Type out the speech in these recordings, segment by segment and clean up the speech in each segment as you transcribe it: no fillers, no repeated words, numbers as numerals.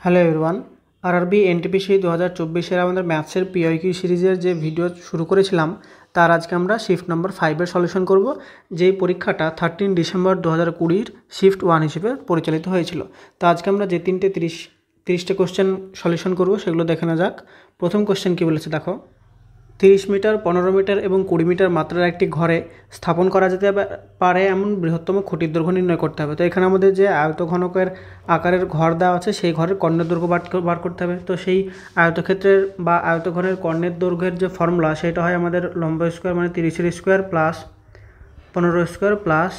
Hello everyone, RRB NTPC 2024 আমাদের ম্যাথসের পিওকিউ সিরিজের যে ভিডিও শুরু করেছিলাম তার আজকে আমরা শিফট নাম্বার 5-এর সলিউশন করব। যেই পরীক্ষাটা 13 ডিসেম্বর 2020 শিফট 1 হিসেবে পরিচালিত হয়েছিল। তো আজকে আমরা যে 30টা কোশ্চেন সলিউশন করব সেগুলো দেখে না যাক। প্রথম কোশ্চেন কী বলেছে দেখো, 30 মিটার, 15 মিটার এবং 20 মিটার মাত্রার একটি ঘরে স্থাপন করা যেতে পারে এমন বৃহত্তম খুঁটির দৈর্ঘ্য নির্ণয় করতে হবে। তো এখানে আমাদের যে আয়তঘনকের আকারের ঘর দেওয়া আছে সেই ঘরের কর্ণের দৈর্ঘ্য বার করতে হবে। তো সেই আয়তক্ষেত্রের বা আয়তঘনের কর্ণের দৈর্ঘ্যের যে ফর্মুলা সেটা হয় আমাদের লম্ব স্কোয়ার মানে 30-এর square plus 15 square plus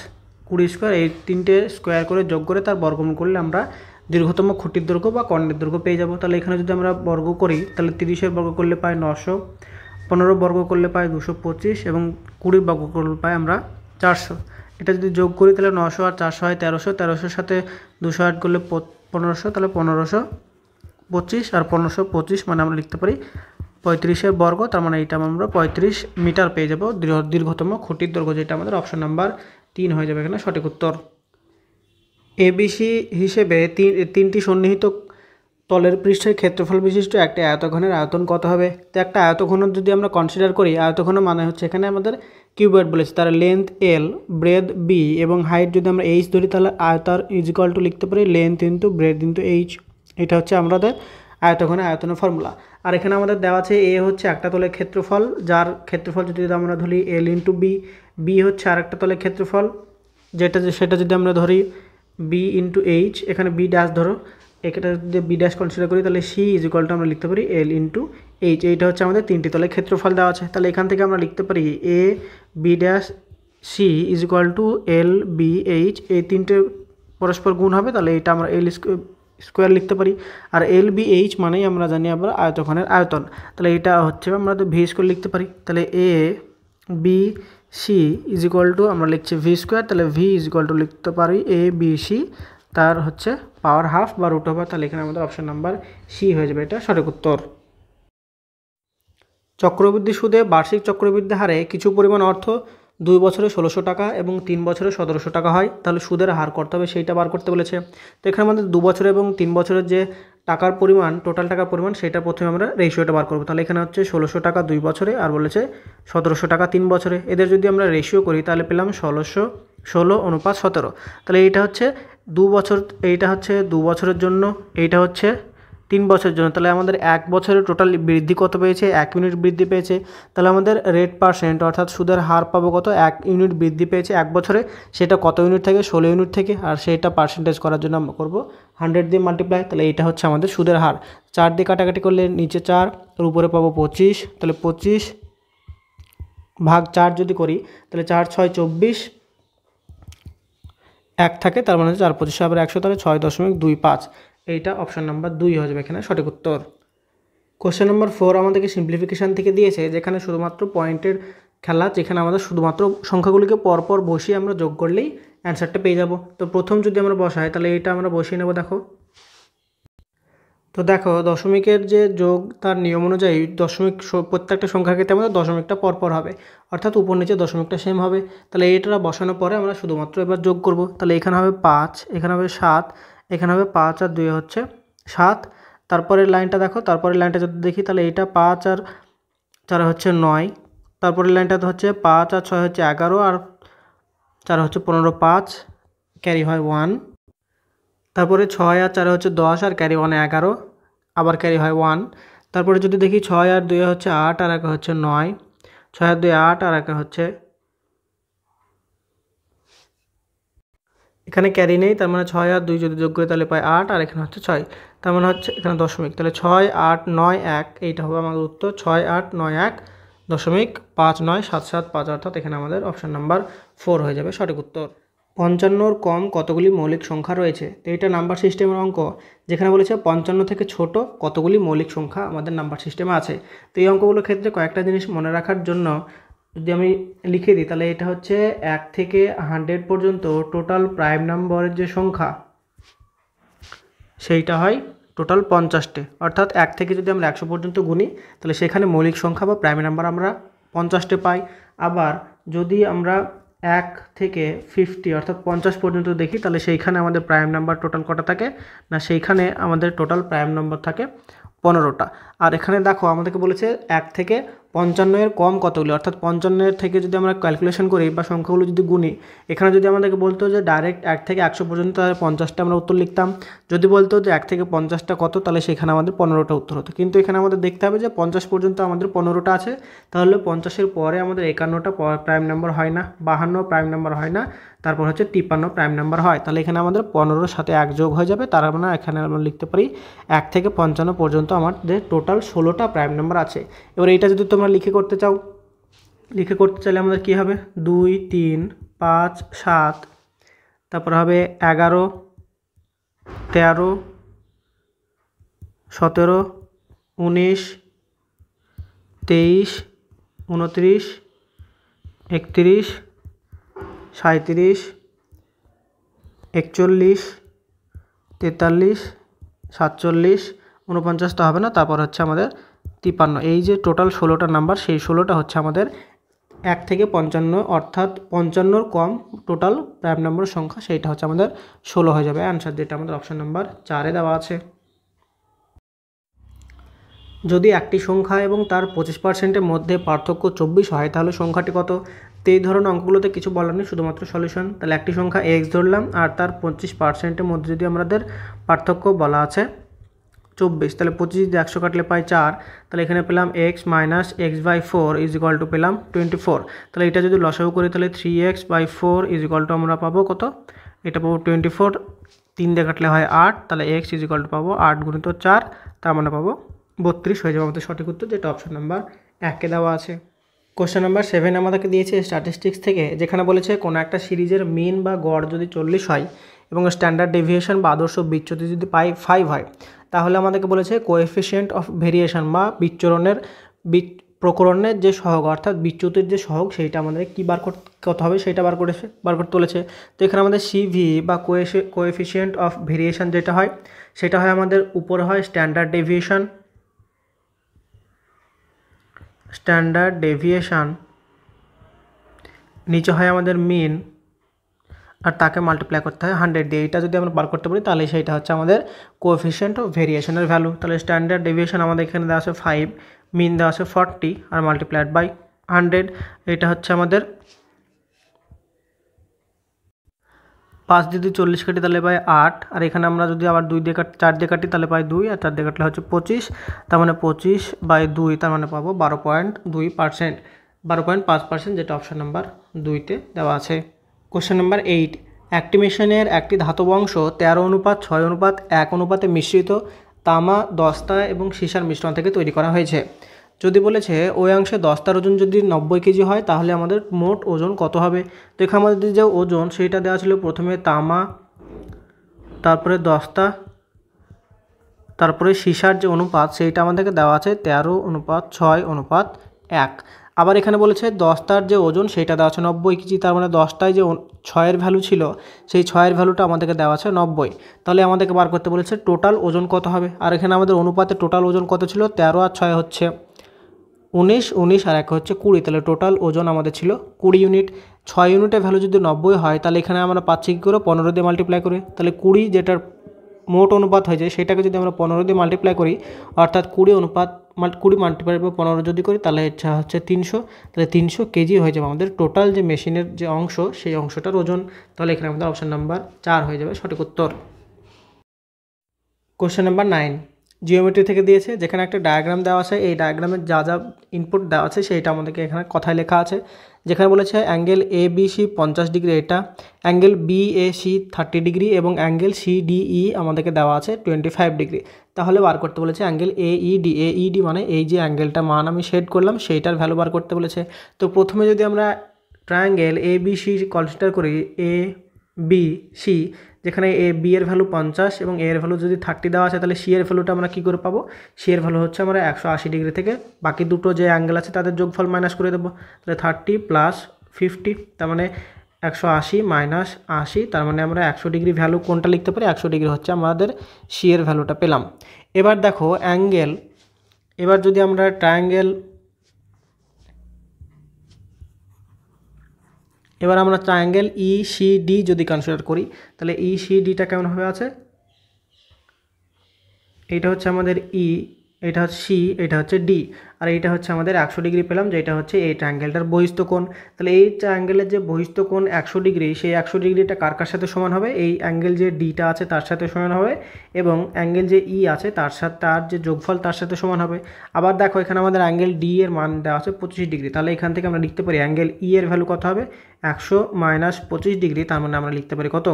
20 square, এই তিনটে স্কোয়ার করে যোগ করে তার বর্গমূল করলে আমরা দীর্ঘতম খুঁটির দৈর্ঘ্য বা কর্ণের দৈর্ঘ্য পেয়ে যাব। তাহলে এখানে যদি আমরা বর্গ করি তাহলে 30-এর বর্গ করলে পাই 900, 15 বর্গ করলে পাই 225 এবং 20 বর্গ করলে পাই আমরা 400। এটা যদি যোগ করি তাহলে 900 আর 400 হয় 1300, 1300 সাথে 200 অ্যাড করলে 1500, তাহলে 1525 আর 1525 মানে আমরা লিখতে পারি 35-এর বর্গ। তার মানে এইটা আমরা 35 মিটার পেয়ে যাব দীর্ঘতম খুঁটির দৈর্ঘ্য, যেটা আমাদের অপশন নাম্বার 3 হয়ে যাবে এখানে সঠিক উত্তর। এবিসি হিসেবে তিনটি সন্নিহিত তলের পৃষ্ঠের ক্ষেত্রফল বিশিষ্ট একটি আয়তঘনের আয়তন কত হবে? তো একটা আয়তঘন যদি আমরা কনসিডার করি, আয়তঘন মানে হচ্ছে এখানে আমাদের কিউবয়েড বলেছে, তার লেন্থ এল, ব্রেথ বি এবং হাইট যদি আমরা এইচ ধরি তাহলে আয়তার ইজিক্যাল টু লিখতে পারি length into breadth into H. এটা হচ্ছে আমাদের আয়তনের ফর্মুলা। আর এখানে আমাদের দেওয়া আছে এ হচ্ছে একটা তলের ক্ষেত্রফল, যার ক্ষেত্রফল যদি আমরা ধরি এল ইন্টু বি, বি হচ্ছে আর একটা তলের ক্ষেত্রফল সেটা যদি আমরা ধরি বি ইন্টু এইচ, এখানে বি ড্যাশ ধরো, এটা যদি বি ড্যাশ কনসিডার করি তাহলে সি ইজ ইকুয়াল টু আমরা লিখতে পারি এল ইন্টু এইচ। এইটা হচ্ছে আমাদের তিনটি তলের ক্ষেত্রফল দেওয়া আছে। তাহলে এখান থেকে আমরা লিখতে পারি A B dash C is equal to L B H, এই তিনটে পরস্পর গুণ হবে, তাহলে এটা আমরা এল স্কোয়ার লিখতে পারি। আর এল বি এইচ মানেই আমরা জানি আমরা আয়তঘনের আয়তন, তাহলে এটা হচ্ছে আমরা ভি স্কোয়ার লিখতে পারি। তাহলে A B C is equal to আমরা লিখছি ভি স্কোয়ার, তাহলে ভি ইজ ইকুয়াল টু লিখতে পারি এ বি সি, তার হচ্ছে পাওয়ার হাফ বা রুট ওভার, তাহলে এখানে আমাদের অপশন নাম্বার সি হয়ে যাবে এটা সঠিক উত্তর। চক্রবৃদ্ধি সুদে বার্ষিক চক্রবৃদ্ধি হারে কিছু পরিমাণ অর্থ 2 বছরে 1600 টাকা এবং 3 বছরে 1700 টাকা হয়, তাহলে সুদের হার করতে হবে, সেইটা বার করতে বলেছে। তো এখানে আমাদের 2 বছর এবং 3 বছরের যে টাকার পরিমাণ, টোটাল টাকার পরিমাণ, সেটা প্রথমে আমরা রেশিওটা বার করবো। তাহলে এখানে হচ্ছে 1600 টাকা 2 বছরে আর বলেছে 1700 টাকা 3 বছরে। এদের যদি আমরা রেশিও করি তাহলে পেলাম 16:17। তাহলে এইটা হচ্ছে 2 বছর, এইটা হচ্ছে 2 বছরের জন্য, এইটা হচ্ছে 3 বছরের জন্য। তাহলে আমাদের 1 বছরের টোটাল বৃদ্ধি কত পেয়েছে? 1 ইউনিট বৃদ্ধি পেয়েছে। তাহলে আমাদের রেট পার্সেন্ট অর্থাৎ সুদের হার পাবো কত? 1 ইউনিট বৃদ্ধি পেয়েছে 1 বছরে। সেটা কত ইউনিট থেকে? 16 ইউনিট থেকে। আর সেটা পার্সেন্টেজ করার জন্য আমরা করবো 100 দিয়ে মাল্টিপ্লাই। তাহলে এইটা হচ্ছে আমাদের সুদের হার। 4 দিয়ে কাটাকাটি করলে নিচে 4, আর উপরে পাবো 25। তাহলে 25 ভাগ 4 যদি করি তাহলে 4 6 24, 1 থাকে, তার মানে 4 25 আবার 100, তাহলে 6.25। এইটা অপশন নাম্বার 2 হয়ে যাবে এখানে সঠিক উত্তর। কোশ্চেন নাম্বার 4 আমাদেরকে সিম্পলিফিকেশান থেকে দিয়েছে, যেখানে শুধুমাত্র পয়েন্টের খেলা, যেখানে আমাদের শুধুমাত্র সংখ্যাগুলিকে পরপর বসিয়ে আমরা যোগ করলেই অ্যান্সারটা পেয়ে যাব। তো প্রথম যদি আমরা বসাই তাহলে এটা আমরা বসিয়ে নেব। দেখো দশমিকের যে যোগ, তার নিয়ম অনুযায়ী দশমিক প্রত্যেকটা সংখ্যার ক্ষেত্রে আমাদের দশমিকটা পরপর হবে, অর্থাৎ উপর নিচে দশমিকটা সেম হবে। তাহলে এটা বসানোর পরে আমরা শুধুমাত্র এবার যোগ করব। তাহলে এখানে হবে 5, এখানে হবে 7, এখানে হবে 5 আর 2 হচ্ছে 7। তারপরের লাইনটা দেখো, তারপরের লাইনটা যদি দেখি তাহলে এটা 5 আর 4 হচ্ছে 9, তারপরের লাইনটাতে হচ্ছে 5 আর 6 হচ্ছে 11 আর 4 হচ্ছে 15, 5 ক্যারি হয় 1। তারপরে 6 আর 4 হচ্ছে 10 আর ক্যারি 1 11, আবার ক্যারি হয় 1। তারপরে যদি দেখি 6 আর 2 হচ্ছে 8 আর 1 হচ্ছে 9, 6 আর 2 8 আর 1 হচ্ছে, এখানে ক্যারি নেই, তার মানে 6 আর 2 যদি যোগ করি তাহলে পাই 8 আর এখানে হচ্ছে 6, তার মানে হচ্ছে এখানে দশমিক। তাহলে 6 8 9 1, এইটা হবে আমাদের উত্তর। 6 8 9 1 দশমিক 5 9 7 7 5, অর্থাৎ এখানে আমাদের অপশান নাম্বার 4 হয়ে যাবে সঠিক উত্তর। 55-র কম কতগুলি মৌলিক সংখ্যা রয়েছে? তো এটা নাম্বার সিস্টেমের অঙ্ক, যেখানে বলেছে 55 থেকে ছোট কতগুলি মৌলিক সংখ্যা আমাদের নাম্বার সিস্টেমে আছে। তো এই অঙ্কগুলোর ক্ষেত্রে কয়েকটা জিনিস মনে রাখার জন্য যদি আমি লিখে দিই তাহলে এটা হচ্ছে 1 থেকে 100 পর্যন্ত টোটাল প্রাইম নাম্বারের যে সংখ্যা সেইটা হয় টোটাল 50টে, অর্থাৎ 1 থেকে যদি আমরা 100 পর্যন্ত গুনি তাহলে সেখানে মৌলিক সংখ্যা বা প্রাইম নাম্বার আমরা 50টে পাই। আবার যদি আমরা 1 থেকে 50 অর্থাৎ 50 পর্যন্ত দেখি, তাহলে সেইখানে আমাদের প্রাইম নাম্বার টোটাল কটা থাকে না, সেইখানে আমাদের টোটাল প্রাইম নাম্বার থাকে 15টা। আর এখানে দেখো আমাদেরকে বলেছে 1 থেকে 55 এর কম কতগুলো, অর্থাৎ 55 এর থেকে যদি আমরা ক্যালকুলেশন করি বা সংখ্যাগুলো যদি গুনি, এখানে যদি আমাদেরকে বলতো যে ডাইরেক্ট 1 থেকে 100 পর্যন্ত, তাহলে 50টা আমরা উত্তর লিখতাম। যদি বলতো যে 1 থেকে 50টা কত, তাহলে সেখানে আমাদের 15টা উত্তর হতো। কিন্তু এখানে আমাদের দেখতে হবে যে 50 পর্যন্ত আমাদের 15টা আছে, তাহলে 50-এর পরে আমাদের 51টা প্রাইম নাম্বার হয় না, 52 প্রাইম নাম্বার হয় না, তারপর হচ্ছে 53 প্রাইম নাম্বার হয়। তাহলে এখানে আমাদের 15-এর সাথে 1 যোগ হয়ে যাবে, তার মানে এখানে আমরা লিখতে পারি 1 থেকে 55 পর্যন্ত আমাদের টোটাল 16টা প্রাইম নাম্বার আছে। এবার এইটা যদি তোমরা লিখে করতে চাও, লিখে করতে চাইলে আমাদের কী হবে, 2 3 5 7, তারপর হবে 11 13 17 19 23 29 31 37 41 43 47 49 তো হবে না, তারপর হচ্ছে আমাদের 53। এই যে টোটাল 16টা নাম্বার, সেই 16টা হচ্ছে আমাদের 1 থেকে 55, অর্থাৎ 55-র কম টোটাল প্রাইম নাম্বার সংখ্যা, সেইটা হচ্ছে আমাদের 16 হয়ে যাবে অ্যান্সার, যেটা আমাদের অপশান নাম্বার 4-এ দেওয়া আছে। যদি একটি সংখ্যা এবং তার 25%-এর মধ্যে পার্থক্য 24 হয়, তাহলে সংখ্যাটি কত? তো এই ধরনের অঙ্কগুলোতে কিছু বলার নেই, শুধুমাত্র সলিউশন। তাহলে একটি সংখ্যা এক্স ধরলাম, আর তার 25%-এর মধ্যে যদি আমাদের পার্থক্য বলা আছে 24, তাহলে 25 দিয়ে 100 কাটলে পাই 4, তাহলে এখানে পেলাম x minus x/4 is equal two পেলাম 24। তাহলে এটা যদি লসাগু করি, তাহলে 3x/4 ইজ ইকুয়াল টু আমরা পাবো কত, এটা পাবো 24, 3 দিয়ে কাটলে হয় 8, তাহলে x ইজ ইকুয়াল টু পাবো 8 গুণিত 4, তার মানে পাবো 32 হয়ে যাবে আমাদের সঠিক উত্তর, যেটা অপশন নাম্বার 1-এ দেওয়া আছে। কোশ্চেন নাম্বার 7 আমাদেরকে দিয়েছে স্ট্যাটিস্টিক্স থেকে, যেখানে বলেছে কোনো একটা সিরিজের মিন বা গড় যদি 40 হয় এবং স্ট্যান্ডার্ড ডেভিয়েশন বা আদর্শ বিচ্যুতি যদি 5 হয়, তাহলে আমাদেরকে বলেছে কোএফিসিয়েন্ট অফ ভেরিয়েশন বা বিচ্ছুরণের প্রকরণের যে সহগ, অর্থাৎ বিচ্যুতির যে সহগ, সেইটা আমাদের কী বার করতে হবে, সেইটা বার করতে বলেছে। তো এখানে আমাদের সিভি বা কোএফিসিয়েন্ট অফ ভেরিয়েশন যেটা হয়, সেটা হয় আমাদের উপরে হয় স্ট্যান্ডার্ড ডেভিয়েশন, নিচে হয় আমাদের মিন, আর তাকে মাল্টিপ্লাই করতে হয় 100 দিয়ে। এটা যদি আমরা বার করতে পারি, তাহলে সেইটা হচ্ছে আমাদের কোএফিসিয়েন্ট অফ ভেরিয়েশনের ভ্যালু। তাহলে স্ট্যান্ডার্ড ডেভিয়েশন আমাদের এখানে দেওয়া আছে 5, মিন দেওয়া আছে 40 আর মাল্টিপ্লাইড বাই 100, এটা হচ্ছে আমাদের 5 দিয়ে 40 কাটি তাহলে পাই 8, আর এখানে আমরা যদি আবার 2 দিয়ে 4 দিয়ে কাটি তাহলে পাই 2, আর 4 দিয়ে কাটলে হচ্ছে 25, তার মানে 25/2, তার মানে পাবো 12.2%, 12.5%, যেটা অপশন নাম্বার 2-তে দেওয়া আছে। কোশ্চেন নাম্বার 8, একটি মেশিনের একটি ধাতব অংশ 13:6:1 অনুপাতে মিশ্রিত তামা, দস্তা এবং সীসার মিশ্রণ থেকে তৈরি করা হয়েছে। যদি বলেছে ওই অংশে দস্তার ওজন যদি 90 কেজি হয়, তাহলে আমাদের মোট ওজন কত হবে? তো এখানে আমাদের যে ওজন, সেইটা দেওয়া ছিল প্রথমে তামা, তারপরে দস্তা, তারপরে সীসার যে অনুপাত, সেইটা আমাদেরকে দেওয়া আছে 13:6:1। আবার এখানে বলেছে দস্তার যে ওজন, সেইটা দেওয়া আছে 90 কেজি, তার মানে দস্তায় যে 6-এর ভ্যালু ছিল, সেই 6-এর ভ্যালুটা আমাদেরকে দেওয়া আছে 90। তাহলে আমাদেরকে বার করতে বলেছে টোটাল ওজন কত হবে। আর এখানে আমাদের অনুপাতে টোটাল ওজন কত ছিল, 13 আর 6 হচ্ছে 19, 19 আর 1 হচ্ছে 20, তাহলে টোটাল ওজন আমাদের ছিল 20 ইউনিট। 6 ইউনিটের ভ্যালু যদি 90 হয়, তাহলে এখানে আমরা পাচ্ছি কী করে, 15 দিয়ে মাল্টিপ্লাই করে। তাহলে 20 যেটার মোট অনুপাত হয়ে যায়, সেটাকে যদি আমরা 15 দিয়ে মাল্টিপ্লাই করি, অর্থাৎ 20 মাল্টিপ্লাই বা 15 যদি করি, তাহলে ইচ্ছা হচ্ছে 300, তাহলে 300 কেজি হয়ে যাবে আমাদের টোটাল যে মেশিনের যে অংশ, সেই অংশটার ওজন। তাহলে এখানে আমাদের অপশান নাম্বার 4 হয়ে যাবে সঠিক উত্তর। কোশ্চেন নাম্বার 9, জিওমেট্রি থেকে দিয়েছে, যেখানে একটা ডায়াগ্রাম দেওয়া আছে, এই ডায়াগ্রামের যা যা ইনপুট দেওয়া আছে সেইটা আমাদেরকে এখানে কথায় লেখা আছে। যেখানে বলেছে অ্যাঙ্গেল ABC 50 ডিগ্রি, এটা অ্যাঙ্গেল BAC 30 ডিগ্রি এবং অ্যাঙ্গেল CDE আমাদেরকে দেওয়া আছে 25 ডিগ্রি। তাহলে বার করতে বলেছে অ্যাঙ্গেল AED মানে এই যে অ্যাঙ্গেলটা মান আমি শেড করলাম, সেইটার ভ্যালু বার করতে বলেছে। তো প্রথমে যদি আমরা ট্রায়াঙ্গেল ABC কনসিডার করি, ABC, যেখানে B এর ভ্যালু 50 এবং A এর ভ্যালু যদি 30 দেওয়া আছে, তাহলে C এর ভ্যালুটা আমরা কী করে পাবো, C এর ভ্যালু হচ্ছে আমরা 180 ডিগ্রি থেকে বাকি দুটো যে অ্যাঙ্গেল আছে তাদের যোগফল মাইনাস করে দেবো। তাহলে 30 + 50, তার মানে 180 - 80, তার মানে আমরা 100 ডিগ্রি ভ্যালু কোনটা লিখতে পারি, 100 ডিগ্রি হচ্ছে আমাদের C এর ভ্যালুটা পেলাম। এবার দেখো অ্যাঙ্গেল, এবার যদি আমরা এবার আমরা ট্রায়াঙ্গেল ইসিডি যদি কনসিডার করি তাহলে ইসিডিটা কেমনভাবে আছে, এইটা হচ্ছে আমাদের ই, এটা হচ্ছে সি, এটা হচ্ছে ডি, আর এইটা হচ্ছে আমাদের 100 ডিগ্রি পেলাম, যেটা হচ্ছে এই ট্রায়াঙ্গেলটার বহিস্থ কোণ। তাহলে এই ট্রায়াঙ্গেলের যে বহিস্থ কোণ 100 ডিগ্রি, সেই 100 ডিগ্রিটা কার কার সাথে সমান হবে, এই অ্যাঙ্গেল যে ডিটা আছে তার সাথে সমান হবে, এবং অ্যাঙ্গেল যে ই আছে তার সাথে তার যে যোগফল তার সাথে সমান হবে। আবার দেখো এখানে আমাদের অ্যাঙ্গেল ডি এর মান দেওয়া আছে 25 ডিগ্রি, তাহলে এখান থেকে আমরা লিখতে পারি অ্যাঙ্গেল ই এর ভ্যালু কত হবে, 100 মাইনাস 25 ডিগ্রি, তার মানে আমরা লিখতে পারি কত,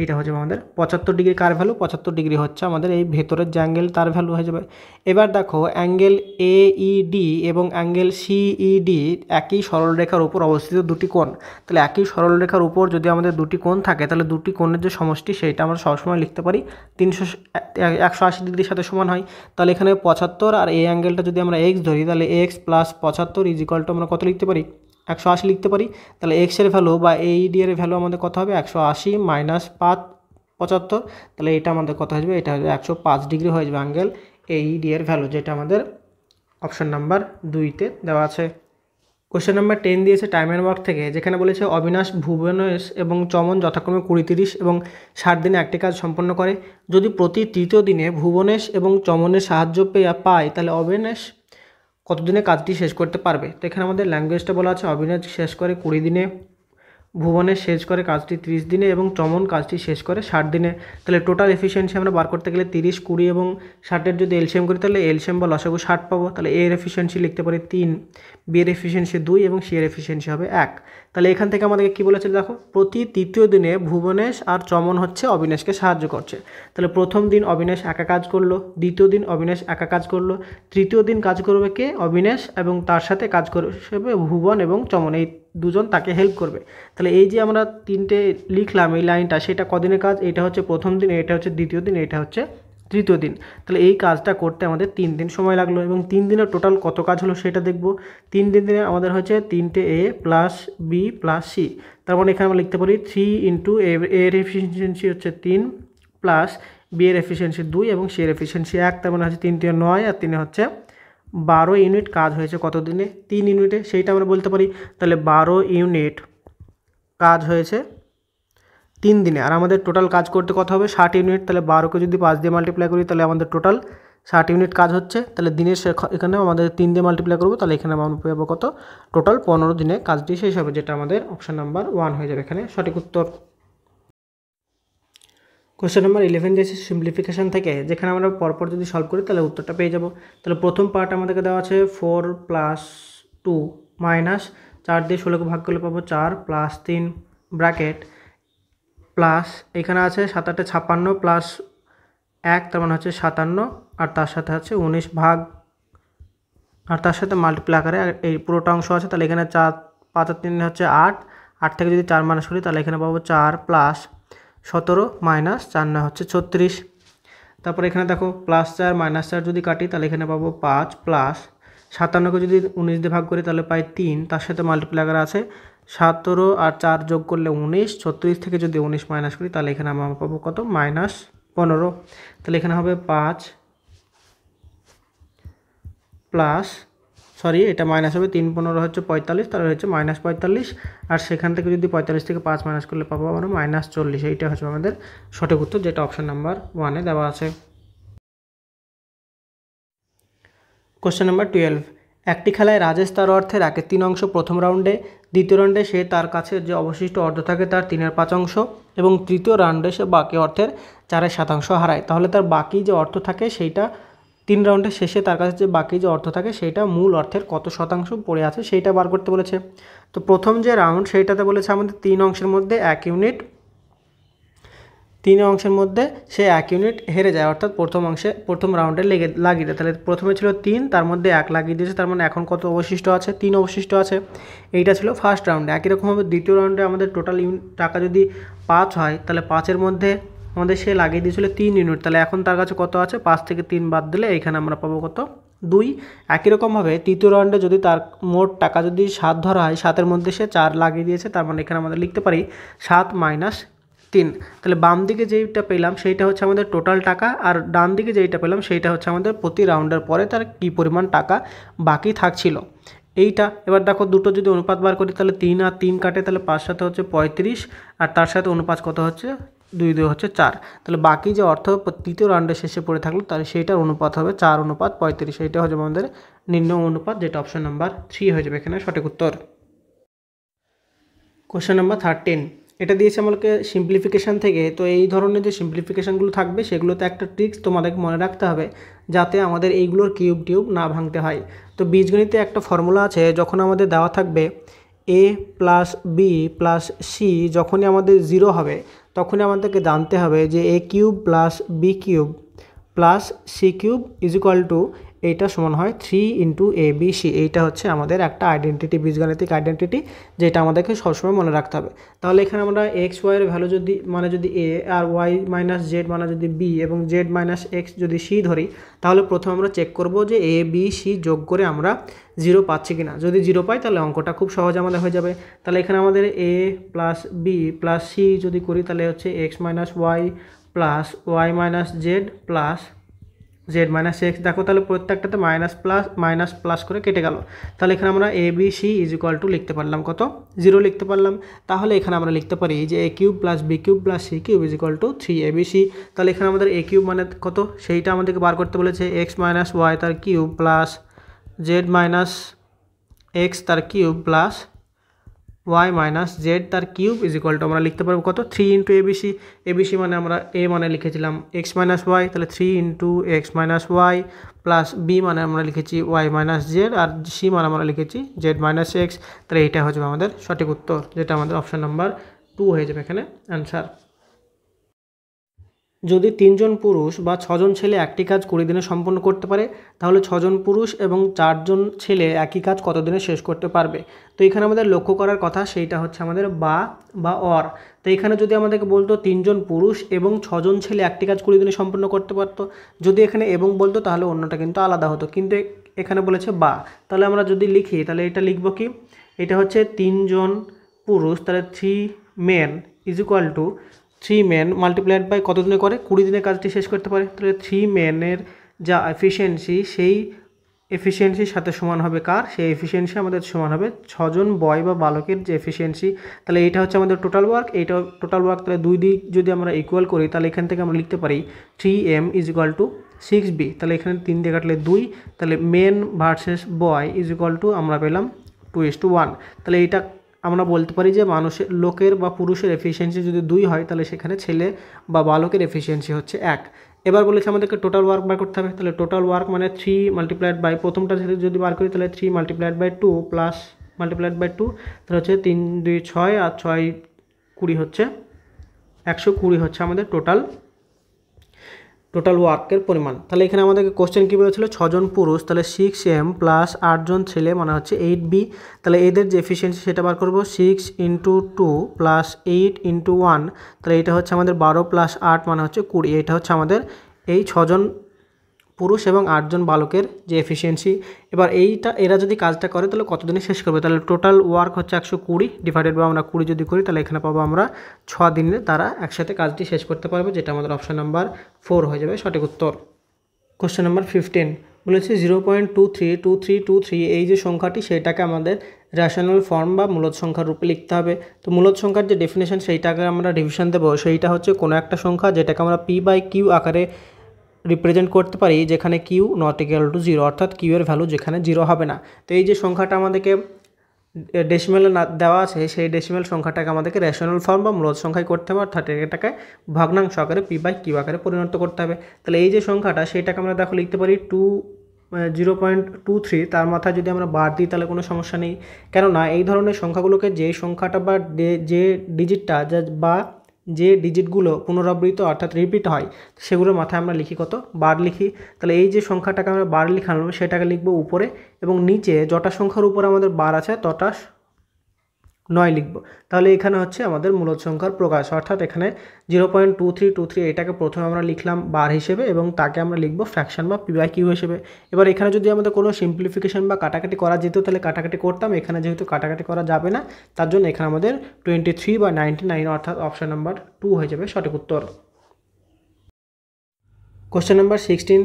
এটা হচ্ছে আমাদের 75 ডিগ্রি। কার ভ্যালু, 75 ডিগ্রি হচ্ছে আমাদের এই ভেতরের যে অ্যাঙ্গেল তার ভ্যালু হয়ে যাবে। এবার দেখো অ্যাঙ্গেল এইডি এবং অ্যাঙ্গেল সিইডি একই সরলরেখার উপর অবস্থিত দুটি কোণ। তাহলে একই সরলরেখার উপর যদি আমাদের দুটি কোণ থাকে তাহলে দুটি কোণের যে সমষ্টি সেটা আমরা সবসময় লিখতে পারি 180 ডিগ্রির সাথে সমান হয়। তাহলে এখানে 75 আর এই অ্যাঙ্গেলটা যদি আমরা এক্স ধরি তাহলে x plus 75 is equal to আমরা কত লিখতে পারি, 180 লিখতে পারি। তাহলে এক্সের ভ্যালু বা এইডি এর ভ্যালু আমাদের কত হবে, 180 মাইনাস 75, তাহলে এটা আমাদের কত হয়ে যাবে, এটা হচ্ছে 105 ডিগ্রি হয়ে যাবে অ্যাঙ্গেল এইডি এর ভ্যালু, যেটা আমাদের অপশন নাম্বার 2তে দেওয়া আছে। কোশ্চেন নাম্বার 10 দিয়েছে টাইম অ্যান্ড ওয়ার্ক থেকে, যেখানে বলেছে অবিনাশ, ভুবনেশ এবং চমন যথাক্রমে 20-30 এবং 60 দিনে একটি কাজ সম্পন্ন করে। যদি প্রতি তৃতীয় দিনে ভুবনেশ এবং চমনের সাহায্য পায় তাহলে অবিনাশ কতদিনে কাজটি শেষ করতে পারবে। তো এখানে আমাদের ল্যাঙ্গুয়েজটা বলা আছে অবিনাশ শেষ করে 20 দিনে, ভুবনের শেষ করে কাজটি 30 দিনে এবং চমন কাজটি শেষ করে 60 দিনে। তাহলে টোটাল এফিসিয়েন্সি আমরা বার করতে গেলে 30, 20 এবং 60-এর যদি এলসিএম করি তাহলে এলসিএম বা লসাগু 60 পাবো। তাহলে এর এফিসিয়েন্সি লিখতে পারি 3, বি এর এফিসিয়েন্সি 2 এবং সি এর এফিসিয়েন্সি হবে 1। তাহলে এখান থেকে আমাদেরকে কী বলেছে দেখো, প্রতি তৃতীয় দিনে ভুবনেশ আর চমন হচ্ছে অবিনাশকে সাহায্য করছে। তাহলে প্রথম দিন অবিনাশ একা কাজ করলো, দ্বিতীয় দিন অবিনাশ একা কাজ করলো, তৃতীয় দিন কাজ করবে কে, অবিনাশ, এবং তার সাথে কাজ করবে ভুবন এবং চমন, এই দুজন তাকে হেল্প করবে। তাহলে এই যে আমরা তিনটে লিখলাম এই লাইনটা, সেটা কদিনের কাজ, এটা হচ্ছে প্রথম দিন, এটা হচ্ছে দ্বিতীয় দিন, এটা হচ্ছে তৃতীয় দিন। তাহলে এই কাজটা করতে আমাদের 3 দিন সময় লাগলো, এবং 3 দিনের টোটাল কত কাজ হলো সেটা দেখব। 3 দিনে আমাদের হচ্ছে 3টে এ প্লাস বি প্লাস সি, তার মানে এখানে আমরা লিখতে পারি 3 ইন্টু এর এফিসিয়েন্সি হচ্ছে 3 প্লাস বি এর এফিসিয়েন্সি 2 এবং সি এর এফিসিয়েন্সি 1, তার মানে হচ্ছে 3 × 9 আর 3 হচ্ছে 12 ইউনিট কাজ হয়েছে কত দিনে, 3 ইউনিটে, সেইটা আমরা বলতে পারি। তাহলে 12 ইউনিট কাজ হয়েছে 3 দিনে, আর আমাদের টোটাল কাজ করতে কত হবে, 60 ইউনিট। তাহলে 12কে যদি 5 দিয়ে মাল্টিপ্লাই করি তাহলে আমাদের টোটাল 60 ইউনিট কাজ হচ্ছে। তাহলে দিনের এখানে আমাদের 3 দিয়ে মাল্টিপ্লাই করবো, তাহলে এখানে আমরা পাবো কত, টোটাল 15 দিনে কাজটি শেষ হবে, যেটা আমাদের অপশান নাম্বার 1 হয়ে যাবে এখানে সঠিক উত্তর। কোশ্চেন নাম্বার 11 দিয়েছে সিম্পলিফিকেশন থেকে, যেখানে আমরা পরপর যদি সলভ করি তাহলে উত্তরটা পেয়ে যাব। তাহলে প্রথম পার্ট আমাদেরকে দেওয়া আছে 4 + 2 মাইনাস 4 দিয়ে 16কে ভাগ করলে পাবো 4 + 3 ব্র্যাকেট প্লাস এখানে আছে 7 × 8 = 56 প্লাস 1, তার মানে হচ্ছে 57, আর তার সাথে আছে 19 ভাগ, আর তার সাথে মাল্টিপ্লাই আকারে এই পুরোটা অংশ আছে। তাহলে এখানে 4 5 আর 3 হচ্ছে 8, 8 থেকে যদি 4 মাইনাস করি তাহলে এখানে পাবো 4 প্লাস 17 মাইনাস 4 9 হচ্ছে 36। তারপর এখানে দেখো +4 -4 যদি কাটি তাহলে এখানে পাবো 5 প্লাস 57কে যদি 19 দিয়ে ভাগ করি তাহলে পাই 3, তার সাথে মাল্টিপ্লাই আকারে আছে 17 আর 4 যোগ করলে 19, 36 থেকে যদি 19 মাইনাস করি তাহলে এখানে আমরা পাবো কত, -15। তাহলে এখানে হবে 5 প্লাস, সরি এটা মাইনাস হবে, 3 15 হচ্ছে 45, তাহলে হচ্ছে -45, আর সেখান থেকে যদি 45 থেকে 5 মাইনাস করলে পাবো আমরা -40। এইটা হচ্ছে আমাদের সঠিক উত্তর, যেটা অপশন নাম্বার 1-এ দেওয়া আছে। কোশ্চেন নাম্বার 12, একটি খেলায় রাজেশ তার অর্থের 1/3 অংশ প্রথম রাউন্ডে, দ্বিতীয় রাউন্ডে সে তার কাছে যে অবশিষ্ট অর্ধ থাকে তার 3/5 অংশ, এবং তৃতীয় রাউন্ডে সে বাকি অর্থের 4/7 হারায়। তাহলে তার বাকি যে অর্থ থাকে সেইটা 3 রাউন্ডের শেষে তার কাছে যে বাকি যে অর্থ থাকে সেইটা মূল অর্থের কত শতাংশ পড়ে আছে সেইটা বার করতে বলেছে। তো প্রথম যে রাউন্ড সেইটাতে বলেছে আমাদের 3 অংশের মধ্যে 1 ইউনিট, 3 অংশের মধ্যে সে 1 ইউনিট হেরে যায়, অর্থাৎ প্রথম রাউন্ডে লাগিয়ে দেয়। তাহলে প্রথমে ছিল 3, তার মধ্যে 1 লাগিয়ে দিয়েছে, তার মানে এখন কত অবশিষ্ট আছে, 3 অবশিষ্ট আছে। এইটা ছিল ফার্স্ট রাউন্ডে। একই রকমভাবে দ্বিতীয় রাউন্ডে আমাদের টোটাল টাকা যদি 5 হয় তাহলে 5-এর মধ্যে আমাদের সে লাগিয়ে দিয়েছিল 3 ইউনিট, তাহলে এখন তার কাছে কত আছে, 5 থেকে 3 বাদ দিলে এখানে আমরা পাবো কত, 2। একই রকমভাবে তৃতীয় রাউন্ডে যদি তার মোট টাকা যদি 7 ধরা হয়, 7-এর মধ্যে সে 4 লাগিয়ে দিয়েছে, তার মানে এখানে আমাদের লিখতে পারি 7 - 3। তাহলে বাম দিকে যেইটা পেলাম সেইটা হচ্ছে আমাদের টোটাল টাকা, আর ডান দিকে যেইটা পেলাম সেইটা হচ্ছে আমাদের প্রতি রাউন্ডের পরে তার কী পরিমাণ টাকা বাকি থাকছিল। এইটা এবার দেখো দুটো যদি অনুপাত বার করি তাহলে 3 আর 3 কাটে, তাহলে 5 সাথে হচ্ছে 35, আর তার সাথে অনুপাত কত হচ্ছে 2 2 হচ্ছে 4। তাহলে বাকি যে অর্থ তৃতীয় রাউন্ডের শেষে পড়ে থাকলো তাহলে সেইটার অনুপাত হবে 4:35। এইটা হচ্ছে আমাদের নির্ণয় অনুপাত, যেটা অপশন নাম্বার 3 হয়ে যাবে এখানে সঠিক উত্তর। কোশ্চেন নাম্বার 13, এটা দিয়েছে আমাকে সিম্পলিফিকেশান থেকে। তো এই ধরনের যে সিম্পলিফিকেশানগুলো থাকবে সেগুলোতে একটা ট্রিক্স তোমাদেরকে মনে রাখতে হবে যাতে আমাদের এইগুলোর কিউব টিউব না ভাঙতে হয়। তো বীজগণিতে একটা ফর্মুলা আছে, যখন আমাদের দেওয়া থাকবে a plus B plus C, যখনই আমাদের 0 হবে তখনই আমাদেরকে জানতে হবে যে a cube plus B cube plus C cube is equal to এইটা সমান হয় 3 ইন্টু ABC। এইটা হচ্ছে আমাদের একটা আইডেন্টিটি, বীজগাণিতিক আইডেন্টিটি, যেটা আমাদেরকে সবসময় মনে রাখতে হবে। তাহলে এখানে আমরা এক্স ওয়াইয়ের ভ্যালু যদি মানে যদি এ, আর ওয়াই মাইনাস জেড মানে যদি বি, এবং জেড মাইনাস এক্স যদি সি ধরি, তাহলে প্রথমে আমরা চেক করব যে এ বি সি যোগ করে আমরা 0 পাচ্ছি কিনা। যদি 0 পাই তাহলে অঙ্কটা খুব সহজ আমাদের হয়ে যাবে। তাহলে এখানে আমাদের A plus B plus C যদি করি তাহলে হচ্ছে X minus Y plus Y minus Z plus Z minus X. দেখো তাহলে প্রত্যেকটাতে মাইনাস প্লাস করে কেটে গেল। তাহলে এখানে আমরা A B C is equal to লিখতে পারলাম কত, 0 লিখতে পারলাম। তাহলে এখানে আমরা লিখতে পারি যে A cube plus B cube plus C cube is equal to 3ABC। তাহলে এখানে আমাদের এ কিউব মানে কত সেইটা আমাদেরকে বার করতে বলেছে, এক্স মাইনাস ওয়াই তার cube plus Z minus X তার cube plus Y minus Z তার কিউব ইজ ইকুয়াল টু আমরা লিখতে পারবো কত 3 ইন্টু ABC। ABC মানে আমরা এ মানে লিখেছিলাম এক্স মাইনাস ওয়াই, তাহলে 3 into X minus Y plus B মানে আমরা লিখেছি ওয়াই মাইনাস জেড, আর সি মানে আমরা লিখেছি জেড মাইনাস এক্স। তাহলে এইটা হয়ে যাবে আমাদের সঠিক উত্তর, যেটা আমাদের অপশান নাম্বার 2 হয়ে যাবে এখানে অ্যান্সার। যদি 3 জন পুরুষ বা 6 জন ছেলে একটি কাজ 20 দিনে সম্পন্ন করতে পারে, তাহলে 6 জন পুরুষ এবং 4 জন ছেলে একই কাজ কত দিনে শেষ করতে পারবে। তো এখানে আমাদের লক্ষ্য করার কথা সেইটা হচ্ছে আমাদের বা অর। তো এখানে যদি আমাদেরকে বলতো 3 জন পুরুষ এবং 6 জন ছেলে একটি কাজ 20 দিনে সম্পন্ন করতে পারতো, যদি এখানে এবং বলতো তাহলে অন্যটা কিন্তু আলাদা হতো, কিন্তু এখানে বলেছে বা। তাহলে আমরা যদি লিখি তাহলে এটা লিখব কি, এটা হচ্ছে 3 জন পুরুষ, তাহলে 3 men is equal to 3 men multiplied by কত দিনে করে 20 দিনে কাজটি শেষ করতে পারে। তাহলে 3 মেনের যা এফিসিয়েন্সি সেই এফিসিয়েন্সির সাথে সমান হবে কার, সেই এফিসিয়েন্সি আমাদের সমান হবে 6 জন বয় বা বালকের যে এফিসিয়েন্সি। তাহলে এইটা হচ্ছে আমাদের টোটাল ওয়ার্ক, এইটা টোটাল ওয়ার্ক। তাহলে দুই দিক যদি আমরা ইকুয়াল করি তাহলে এখান থেকে আমরা লিখতে পারি 3M is equal two 6B। তাহলে এখানে 3 দিয়ে কাটলে 2, তাহলে men versus boy is equal to আমরা পেলাম 2:1। তাহলে এইটা আমরা বলতে পারি যে লোকের বা পুরুষের এফিসিয়েন্সি যদি 2 হয় তাহলে সেখানে ছেলে বা বালকের এফিসিয়েন্সি হচ্ছে 1। এবার বলেছে আমাদেরকে টোটাল ওয়ার্ক বার করতে হবে। তাহলে টোটাল ওয়ার্ক মানে 3 মাল্টিপ্লাইড বাই প্রথমটা যদি বার করি তাহলে 3 multiplied by 2 plus multiplied by 2, তাহলে হচ্ছে 3 2 6 আর 6 20 হচ্ছে 120 হচ্ছে আমাদের টোটাল ওয়ার্কের পরিমাণ। তাহলে এখানে আমাদেরকে কোশ্চেন কী বলেছিল, 6 জন পুরুষ, তাহলে 6M প্লাস 8 জন ছেলে মানে হচ্ছে 8B। তাহলে এদের যে এফিসিয়েন্সি সেটা বার করবো 6 ইন্টু 2 প্লাস 8 ইন্টু 1, তাহলে এটা হচ্ছে আমাদের 12 প্লাস 8 মানে হচ্ছে 20। এটা হচ্ছে আমাদের এই 6 জন পুরুষ এবং 8 জন বালকের যে এফিসিয়েন্সি। এবার এরা যদি কাজটা করে তাহলে কতদিনে শেষ করবে, তাহলে টোটাল ওয়ার্ক হচ্ছে 120 ডিভাইডেড বাই আমরা 20 যদি করি তাহলে এখানে পাবো আমরা 6 দিনে তারা একসাথে কাজটি শেষ করতে পারবে, যেটা আমাদের অপশান নাম্বার 4 হয়ে যাবে সঠিক উত্তর। কোশ্চেন নাম্বার 15 বলেছে 0.232323 এই যে সংখ্যাটি সেটাকে আমাদের রেশনাল ফর্ম বা মূলদ সংখ্যার রূপে লিখতে হবে। তো মূলদ সংখ্যার যে ডেফিনেশন সেইটাকে আমরা রিভিশন দেবো, সেইটা হচ্ছে কোনো একটা সংখ্যা যেটাকে আমরা P/Q আকারে রিপ্রেজেন্ট করতে পারি যেখানে কিউ নট ইকুয়াল টু 0, অর্থাৎ কিউ এর ভ্যালু যেখানে 0 হবে না। তো এই যে সংখ্যাটা আমাদেরকে ডেসিমেলে দেওয়া আছে সেই ডেসিমেল সংখ্যাটাকে আমাদেরকে রেশনাল ফর্ম বা মূলদ সংখ্যায় করতে হবে, অর্থাৎ এটাকে ভগ্নাংশ আকারে P/Q আকারে পরিণত করতে হবে। তাহলে এই যে সংখ্যাটা সেইটাকে আমরা দেখো লিখতে পারি 0.23, তার মাথায় যদি আমরা বার দিই তাহলে কোনো সমস্যা নেই, কেননা এই ধরনের সংখ্যাগুলোকে যে সংখ্যাটা বা যে ডিজিটটা বা যে ডিজিটগুলো পুনরাবৃত্ত অর্থাৎ রিপিট হয় সেগুলোর মাথায় আমরা লিখি কত, বার লিখি। তাহলে এই যে সংখ্যাটাকে আমরা বার লিখালাম সেটাকে লিখবো উপরে, এবং নিচে যটা সংখ্যার উপরে আমাদের বার আছে তটা 9 লিখব। তাহলে এখানে হচ্ছে আমাদের মূলদ সংখ্যার প্রকাশ, অর্থাৎ এখানে 0.2323 এটাকে প্রথমে আমরা লিখলাম বার হিসেবে এবং তাকে আমরা লিখব ফ্র্যাকশন বা P/Q হিসেবে। এবার এখানে যদি আমাদের কোনো সিম্পলিফিকেশন বা কাটাকাটি করা যেত তাহলে কাটাকাটি করতাম, এখানে যেহেতু কাটাকাটি করা যাবে না তার জন্য এখানে আমাদের 23/99 অর্থাৎ অপশান নাম্বার 2 হয়ে যাবে সঠিক উত্তর। কোশ্চেন নাম্বার 16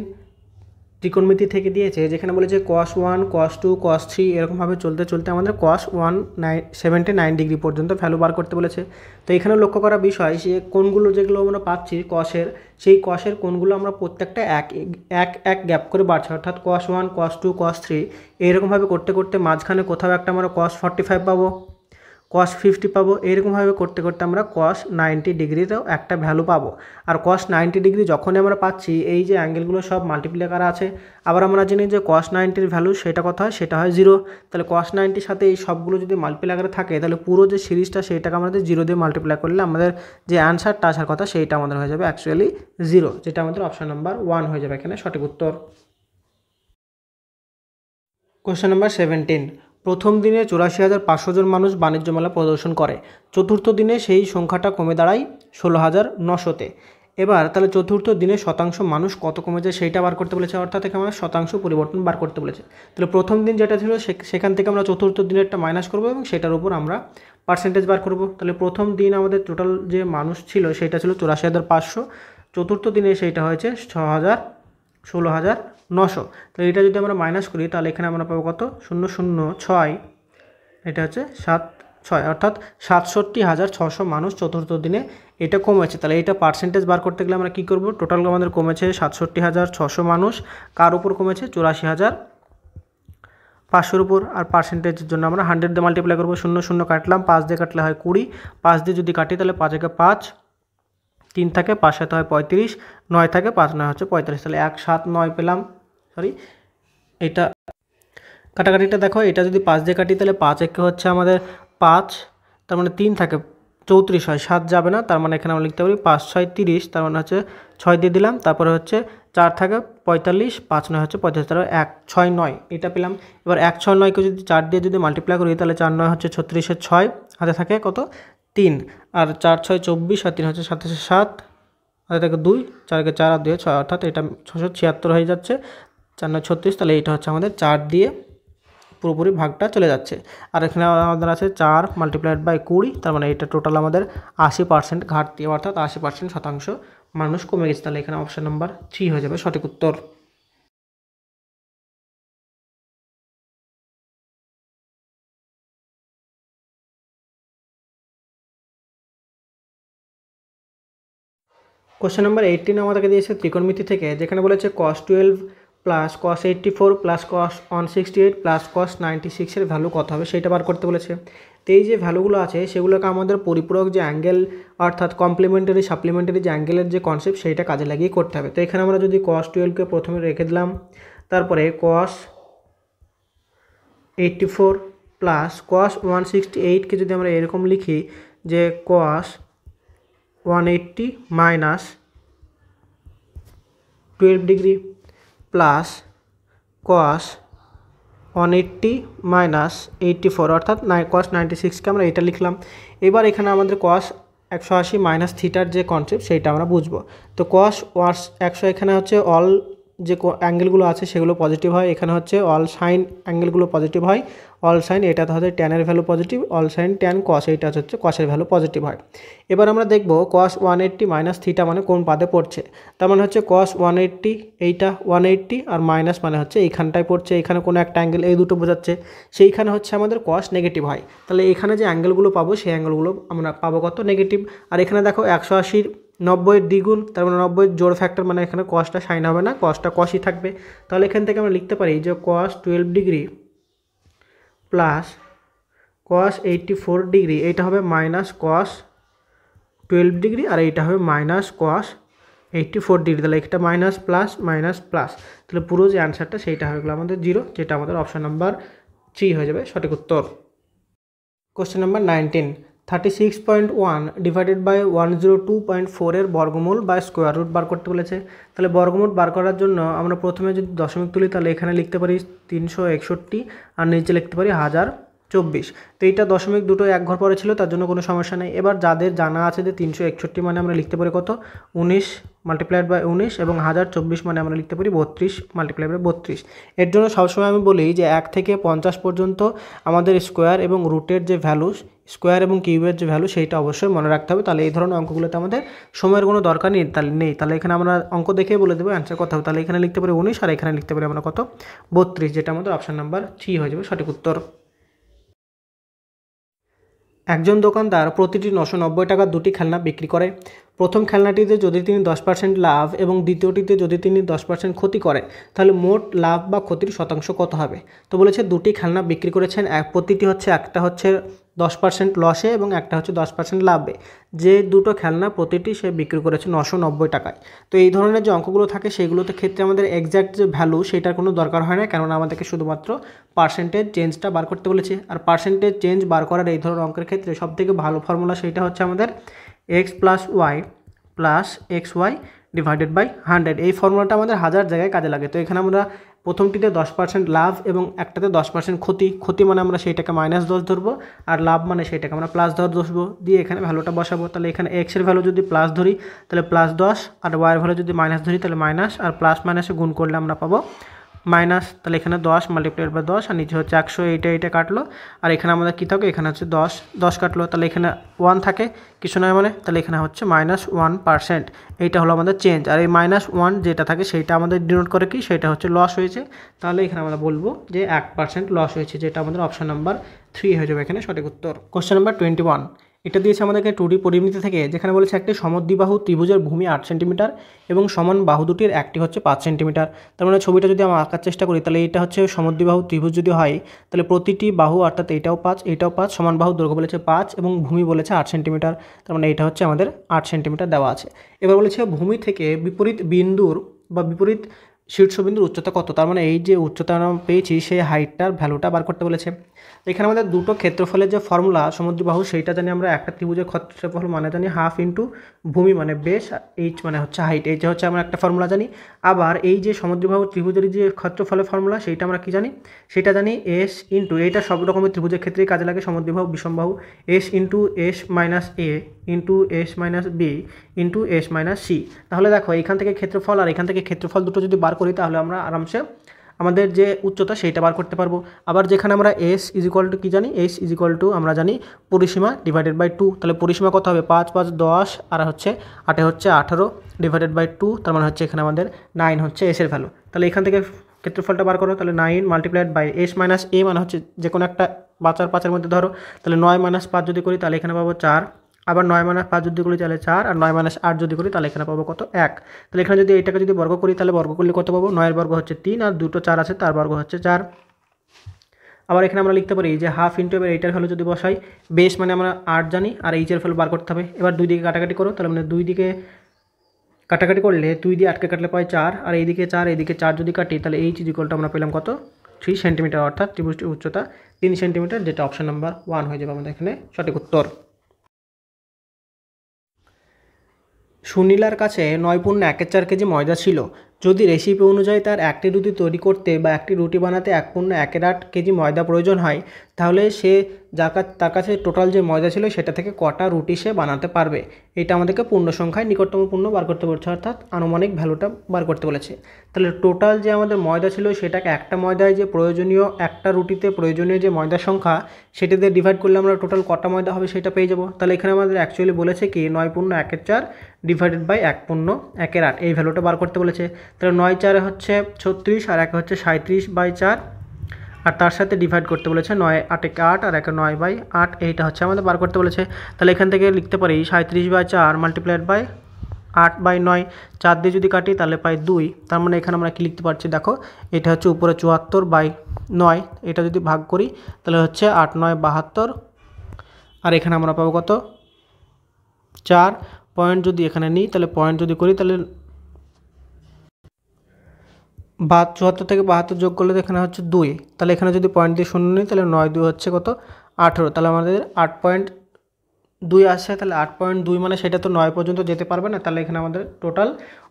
ত্রিকোণমিতি থেকে দিয়েছে, যেখানে বলেছে cos 1 cos 2 cos 3 এরকমভাবে চলতে চলতে আমাদের cos 179 ডিগ্রি পর্যন্ত ভ্যালু বার করতে বলেছে। তো এখানে লক্ষ্য করা বিষয় যে কোণগুলো যেগুলো আমরা পাচ্ছি কসের, সেই কসের কোণগুলো আমরা প্রত্যেকটা এক গ্যাপ করে বাড়ছে, অর্থাৎ cos 1 cos 2 cos 3 এইরকমভাবে করতে করতে মাঝখানে কোথাও একটা আমরা cos 45 পাবো, cos 50 পাবো, এইরকমভাবে করতে করতে আমরা cos 90 ডিগ্রিতেও একটা ভ্যালু পাবো। আর cos 90 ডিগ্রি যখনই আমরা পাচ্ছি, এই যে অ্যাঙ্গেলগুলো সব মাল্টিপ্লাই করা আছে, আবার আমরা জানি যে cos 90-র ভ্যালু সেটা কত হয়, সেটা হয় 0। তাহলে cos 90-র সাথে এই সবগুলো যদি মাল্টিপ্লাই করে থাকে, তাহলে পুরো যে সিরিজটা সেইটাকে আমাদের 0 দিয়ে মাল্টিপ্লাই করলে আমাদের যে অ্যান্সারটা আসার কথা সেইটা আমাদের হয়ে যাবে অ্যাকচুয়ালি 0, যেটা আমাদের অপশন নাম্বার 1 হয়ে যাবে এখানে সঠিক উত্তর। কোশ্চেন নাম্বার 17, প্রথম দিনে 84,500 জন মানুষ বাণিজ্য মেলা প্রদর্শন করে, চতুর্থ দিনে সেই সংখ্যাটা কমে দাঁড়ায় 16,900-তে। এবার তাহলে চতুর্থ দিনে শতাংশ মানুষ কত কমে যায় সেইটা বার করতে বলেছে, অর্থাৎ এখানে আমরা শতাংশ পরিবর্তন বার করতে বলেছে। তাহলে প্রথম দিন যেটা ছিল সেখান থেকে আমরা চতুর্থ দিনেরটা মাইনাস করব এবং সেটার উপর আমরা পার্সেন্টেজ বার করব। তাহলে প্রথম দিন আমাদের টোটাল যে মানুষ ছিল সেটা ছিল 84,500, চতুর্থ দিনে সেইটা হয়েছে 16,900। তো এটা যদি আমরা মাইনাস করি তাহলে এখানে আমরা পাবো কত, 006, এটা হচ্ছে 76, অর্থাৎ 67,600 মানুষ চতুর্থ দিনে এটা কমেছে। তাহলে এটা পার্সেন্টেজ বার করতে গেলে আমরা কী করব, টোটাল আমাদের কমেছে 67,600 মানুষ, কার উপর কমেছে 84,500-র উপর। আর পার্সেন্টেজের জন্য আমরা 100 দিয়ে মাল্টিপ্লাই করবো, 0 কাটলাম, 5 দিয়ে কাটলে হয় 20, 5 দিয়ে যদি কাটি তাহলে 5 একে 5, 3 থাকে, 5 সাথে হয় 35, 9 থাকে, 5 9 হচ্ছে 45, তাহলে 179 পেলাম। সরি, এটা কাটাকাটিটা দেখো, এটা যদি 5 দিয়ে কাটি তাহলে 5 একে হচ্ছে আমাদের 5, তার মানে 3 থাকে 34 হয়, 7 যাবে না, তার মানে এখানে আমরা লিখতে পারি 5 6 30, তার মানে হচ্ছে 6 দিয়ে দিলাম, তারপরে হচ্ছে 4 থাকে 45, 5 9 হচ্ছে 45, তারপরে 1 6 9 এটা পেলাম। এবার 1 6 9কে যদি 4 দিয়ে যদি মাল্টিপ্লাই করি তাহলে 4 9 হচ্ছে 36-এর 6, হাতে থাকে কত 3, আর 4 6 24, আর 3 হচ্ছে 27-এর 7, হাতে থাকে 2, 4 কে 4 আর 2 6, অর্থাৎ এটা 676 হয়ে যাচ্ছে, 4 9 36, তাহলে এটা হচ্ছে আমাদের 4 দিয়ে পুরোপুরি ভাগটা চলে যাচ্ছে। আর এখানে আমাদের আছে 4 মাল্টিপ্লাইড বাই 20, তার মানে এটা টোটাল আমাদের 80% ঘাটতি, অর্থাৎ 80% শতাংশ মানুষ কমে গেছে। তাহলে এখানে অপশন নাম্বার 3 হয়ে যাবে সঠিক উত্তর। কোশ্চেন নাম্বার 18 আমাদেরকে দিয়েছে ত্রিকোণমিতি থেকে, যেখানে বলেছে cos 12 plus cos 84 plus cos 168 plus cos 96-এর ভ্যালু কত হবে সেইটা বার করতে বলেছে। তো এই যে ভ্যালুগুলো আছে সেগুলোকে আমাদের পরিপূরক যে অ্যাঙ্গেল, অর্থাৎ কমপ্লিমেন্টারি সাপ্লিমেন্টারি যে অ্যাঙ্গেলের যে কনসেপ্ট সেইটা কাজে লাগিয়ে করতে হবে। তো এখানে আমরা যদি cos 12কে প্রথমে রেখে দিলাম, তারপরে cos 84 প্লাস cos 168কে যদি আমরা এরকম লিখি যে cos 180 minus 12 degree plus cos 180 minus 84, অর্থাৎ cos 96কে আমরা এটা লিখলাম। এবার এখানে আমাদের cos 180 মাইনাস থিটার যে কনসেপ্ট সেইটা আমরা বুঝবো। তো cos 100 এখানে হচ্ছে অল যে অ্যাঙ্গেলগুলো আছে সেগুলো পজিটিভ হয়, এখানে হচ্ছে অল সাইন অ্যাঙ্গেলগুলো পজিটিভ হয়, অল সাইন এটাতে হচ্ছে ট্যানের value positive, all sine tan cos এইটা হচ্ছে কসের ভ্যালু পজিটিভ হয়। এবার আমরা দেখব cos 180 মাইনাস থিটা মানে কোন পাদে পড়ছে, তার মানে হচ্ছে cos 180, এইটা 180, আর মাইনাস মানে হচ্ছে এইখানটায় পড়ছে, এখানে কোনো একটা অ্যাঙ্গেল এই দুটো বোঝাচ্ছে, সেইখানে হচ্ছে আমাদের cos নেগেটিভ হয়। তাহলে এখানে যে অ্যাঙ্গেলগুলো পাবো সেই অ্যাঙ্গেলগুলো আমরা পাবো কত, নেগেটিভ। আর এখানে দেখো 180 90-এর দ্বিগুণ, তার মানে 90-এর জোড় ফ্যাক্টর, মানে এখানে কসটা সাইন হবে না, কসটা কসই থাকবে। তাহলে এখান থেকে আমরা লিখতে পারি যে cos 12 degree plus cos 84 degree, এইটা হবে মাইনাস cos 12 ডিগ্রি, আর এইটা হবে মাইনাস cos 84 ডিগ্রি। তাহলে একটা মাইনাস প্লাস মাইনাস প্লাস, তাহলে পুরো যে অ্যান্সারটা সেইটা হয়ে গেলো আমাদের 0, যেটা আমাদের অপশন নাম্বার 3 হয়ে যাবে সঠিক উত্তর। কোশ্চেন নাম্বার 19, 36.1 ডিভাইডেড বাই 102.4 এর বর্গমূল বা স্কোয়ার রুট বার করতে বলেছে। তাহলে বর্গমূল বার করার জন্য আমরা প্রথমে যদি দশমিক তুলি তাহলে এখানে লিখতে পারি 361 আর নিচে লিখতে পারি 1024। তো এইটা দশমিক দুটো এক ঘর পরে ছিল, তার জন্য কোনো সমস্যা নেই। এবার যাদের জানা আছে যে 361 মানে আমরা লিখতে পারি কত, 19 মাল্টিপ্লাইড বাই 19, এবং 1024 মানে আমরা লিখতে পারি 32 মাল্টিপ্লাইড বাই 32। এর জন্য সবসময় আমি বলি যে 1 থেকে 50 পর্যন্ত আমাদের স্কোয়ার এবং রুটের যে ভ্যালুস স্কোয়ার এবং কিউবের যে ভ্যালু সেইটা অবশ্যই মনে রাখতে হবে। তাহলে এই ধরনের অঙ্কগুলোতে আমাদের সময়ের কোনো দরকার নেই। তাহলে এখানে আমরা অঙ্ক দেখেই বলে দেবো অ্যান্সার কত হবে। তাহলে এখানে লিখতে পারি 19 আর এখানে লিখতে পারি আমরা কত 32, যেটা আমাদের অপশান নাম্বার 3 হয়ে যাবে সঠিক উত্তর। একজন দোকানদার প্রতিটি 990 টাকার দুটি খেলনা বিক্রি করে। প্রথম খেলনাটিতে যদি তিনি 10% লাভ এবং দ্বিতীয়টিতে যদি তিনি 10% ক্ষতি করে, তাহলে মোট লাভ বা ক্ষতির শতাংশ কত হবে? তো বলেছে দুটি খেলনা বিক্রি করেছেন, প্রতিটি হচ্ছে একটা হচ্ছে 10% লসে এবং একটা হচ্ছে 10% লাভে। যে দুটো খেলনা প্রতিটি সে বিক্রি করেছে 990 টাকায়। তো এই ধরনের যে অঙ্কগুলো থাকে সেইগুলোতে ক্ষেত্রে আমাদের এক্স্যাক্ট যে ভ্যালু সেটার কোনো দরকার হয় না, কেননা আমাদেরকে শুধুমাত্র পার্সেন্টেজ চেঞ্জটা বার করতে বলেছে। আর পার্সেন্টেজ চেঞ্জ বার করার এই ধরনের অঙ্কের ক্ষেত্রে সবথেকে ভালো ফর্মুলা সেইটা হচ্ছে আমাদের x plus Y plus X Y divided by 100। এই ফর্মুলাটা আমাদের হাজার জায়গায় কাজে লাগে। তো এখানে আমরা প্রথমটিতে 10% লাভ এবং একটাতে 10% ক্ষতি মানে আমরা সেইটাকে -10 ধরবো, আর লাভ মানে সেইটাকে আমরা +10 ধরবো, দিয়ে এখানে ভ্যালুটা বসাবো। তাহলে এখানে এক্সের ভ্যালু যদি প্লাস ধরি তাহলে +10, আর ওয়াইয়ের ভ্যালু যদি মাইনাস ধরি তাহলে মাইনাস, আর প্লাস মাইনাসে গুণ করলে আমরা পাবো মাইনাস। তাহলে এখানে 10 মাল্টিপ্লাইড বাই 10 আর নিচে হচ্ছে 100, এইটা কাটলো। আর এখানে আমাদের কী থাকে, এখানে হচ্ছে 10 কাটলো, তাহলে এখানে 1 থাকে কিছু নয় মানে, তাহলে এখানে হচ্ছে -1%। এইটা হলো আমাদের চেঞ্জ। আর এই -1 যেটা থাকে সেইটা আমাদের ডিনোট করে কি, সেটা হচ্ছে লস হয়েছে। তাহলে এখানে আমরা বলবো যে 1% লস হয়েছে, যেটা আমাদের অপশান নাম্বার 3 হয়ে যাবে এখানে সঠিক উত্তর। কোশ্চেন নাম্বার 21, এটা দিয়েছে আমাদেরকে 2D পরিমিতি থেকে, যেখানে বলেছে একটি সমদ্বিবাহু ত্রিভুজের ভূমি 8 সেন্টিমিটার এবং সমান বাহু দুটির একটি হচ্ছে 5 সেন্টিমিটার। তার মানে ছবিটা যদি আমরা আঁকার চেষ্টা করি, তাহলে এটা হচ্ছে সমদ্বিবাহু ত্রিভুজ যদি হয়, তাহলে প্রতিটি বাহু অর্থাৎ এইটাও 5 সমান বাহু দৈর্ঘ্য বলেছে 5 এবং ভূমি বলেছে 8 সেন্টিমিটার। তার মানে এটা হচ্ছে আমাদের 8 সেন্টিমিটার দেওয়া আছে। এবার বলেছে ভূমি থেকে বিপরীত বিন্দুর বা বিপরীত শীর্ষবিন্দুর উচ্চতা কত। তার মানে এই যে উচ্চতা আমরা পেয়েছি সেই হাইটটার ভ্যালুটা বার করতে বলেছে। এখানে আমাদের দুটো ক্ষেত্রফলের যে ফর্মুলা সমদ্বিবাহু সেইটা জানি আমরা, একটা ত্রিভুজের ক্ষেত্রফল মানে জানি হাফ ইন্টু ভূমি মানে বেস, এইচ মানে হচ্ছে হাইট, এই যে হচ্ছে আমরা একটা ফর্মুলা জানি। আবার এই যে সমদ্বিবাহু ত্রিভুজের যে ক্ষেত্রফলের ফর্মুলা সেইটা আমরা কি জানি, সেটা জানি এস ইন্টু, এইটা সব রকমের ত্রিভুজের ক্ষেত্রেই কাজে লাগে সমদ্বিবাহু বিষমবাহু, S into S minus A into S minus B into S minus C. তাহলে দেখো এখান থেকে ক্ষেত্রফল আর এখান থেকে ক্ষেত্রফল দুটো যদি বার করি তাহলে আমরা আরামসে আমাদের যে উচ্চতা সেইটা বার করতে পারবো। আবার যেখানে আমরা এস ইজিক্যাল টু কী জানি, এস ইজিক্যাল টু আমরা জানি পরিসীমা ডিভাইডেড বাই 2। তাহলে পরিসীমা কত হবে, 5 5 10 আর হচ্ছে 8 হচ্ছে 18 ডিভাইডেড বাই 2, তার মানে হচ্ছে এখানে আমাদের 9 হচ্ছে এসের ভ্যালু। তাহলে এখান থেকে ক্ষেত্রফলটা বার করো, তাহলে 9 মাল্টিপ্লাইড বাই এস মাইনাস এ মানে হচ্ছে যে কোনো একটা 5 আর 5-এর মধ্যে ধরো, তাহলে 9 - 5 যদি করি তাহলে এখানে পাবো 4, আবার 9 - 5 যদি করি তাহলে 4, আর 9 - 8 যদি করি তাহলে এখানে পাবো কত 1। তাহলে এখানে যদি এইটাকে যদি বর্গ করি তাহলে বর্গ করলে কত পাবো, 9 এর বর্গ হচ্ছে 3 আর দুটো 4 আছে তার বর্গ হচ্ছে 4। আবার এখানে আমরা লিখতে পারি যে হাফ ইন্টু, এবার এইটার ভ্যালু যদি বসাই, বেস মানে আমরা 8 জানি আর এইচের ভ্যালু বার করতে হবে। এবার দুই দিকে কাটাকাটি করো, তাহলে মানে দুই দিকে কাটাকাটি করলে 2 দিয়ে 8কে কাটলে পাই 4, আর এইদিকে 4 এইদিকে 4 যদি কাটি তাহলে এইচ ইকুয়ালটা আমরা পেলাম কত 3 সেন্টিমিটার, অর্থাৎ ত্রিভুজটির উচ্চতা 3 সেন্টিমিটার, যেটা অপশন নাম্বার 1 হয়ে যাবে আমাদের এখানে সঠিক উত্তর। সুনীলার কাছে 9.14 কেজি ময়দা ছিল। যদি রেসিপি অনুযায়ী তার একটি রুটি তৈরি করতে বা একটি রুটি বানাতে 1.18 কেজি ময়দা প্রয়োজন হয়, তাহলে সে তার কাছে টোটাল যে ময়দা ছিল সেটা থেকে কটা রুটি সে বানাতে পারবে। এটা আমাদেরকে পূর্ণ সংখ্যায় নিকটতম পূর্ণ বার করতে বলেছে, অর্থাৎ আনুমানিক ভ্যালুটা বার করতে বলেছে। তাহলে টোটাল যে আমাদের ময়দা ছিল সেটাকে একটা ময়দায় যে প্রয়োজনীয় একটা রুটিতে প্রয়োজনীয় যে ময়দার সংখ্যা সেটা দিয়ে ডিভাইড করলে আমরা টোটাল কটা ময়দা হবে সেটা পেয়ে যাব। তাহলে এখানে আমাদের অ্যাকচুয়ালি বলেছে কি 9.14 ডিভাইডেড বাই 1.18 এই ভ্যালুটা বার করতে বলেছে। তাহলে 9 4 হচ্ছে 36 আর 1 হচ্ছে 37/4, আর তার সাথে ডিভাইড করতে বলেছে 9 8 8 আর 1 9/8, এইটা হচ্ছে আমাদের বার করতে বলেছে। তাহলে এখান থেকে লিখতে পারি 37/4 মাল্টিপ্লাইড বাই 8/9, 4 দিয়ে যদি কাটি তাহলে পাই 2। তার মানে এখানে আমরা কি লিখতে পারছি দেখো, এটা হচ্ছে উপরে 74/9, এটা যদি ভাগ করি তাহলে হচ্ছে 8 9 72, আর এখানে আমরা পাবো কত 4 পয়েন্ট। যদি এখানে নিই তাহলে পয়েন্ট যদি করি তাহলে 74 থেকে 72 যোগ করলে এখানে হচ্ছে 2, তাহলে এখানে যদি পয়েন্ট দিয়ে শূন্য নিই তাহলে 9 2 হচ্ছে কত 18, তাহলে আমাদের 8.2 আসছে। তাহলে 8.2 মানে সেটা তো 9 পর্যন্ত যেতে পারবে না, তাহলে এখানে আমাদের টোটাল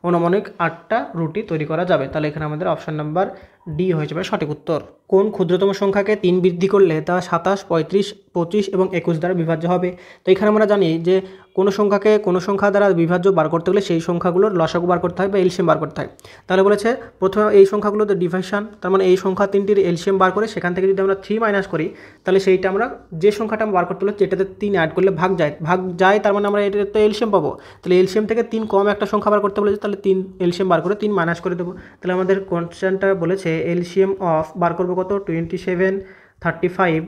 অনুমানিক 8টা রুটি তৈরি করা যাবে। তাহলে এখানে আমাদের অপশান নাম্বার ডি হয়ে যাবে সঠিক উত্তর। কোন ক্ষুদ্রতম সংখ্যাকে 3 বৃদ্ধি করলে তা 27, 35, 25 এবং 21 দ্বারা বিভাজ্য হবে? তো এখানে আমরা জানি যে কোনো সংখ্যাকে কোনো সংখ্যা দ্বারা বিভাজ্য বার করতে গেলে সেই সংখ্যাগুলোর লসাগু বার করতে হয় বা এলসিএম বার করতে হয়। তাহলে বলেছে প্রথমে এই সংখ্যাগুলোতে ডিভিশন, তার মানে এই সংখ্যা তিনটির এলসিএম বার করে সেখান থেকে যদি আমরা 3 মাইনাস করি তাহলে সেইটা আমরা যে সংখ্যাটা বার করতে হলো যেটাতে 3 অ্যাড করলে ভাগ যায় তার মানে আমরা এটাতে এলসিএম পাবো। তাহলে এলসিএম থেকে 3 কম একটা সংখ্যা বার করতে বলেছে, তাহলে 3 এলসিএম বার করে 3 মাইনাস করে দেবো। তাহলে আমাদের কোশ্চেনটা বলেছে এলসিএম অফ বার করবো কত 27, 35,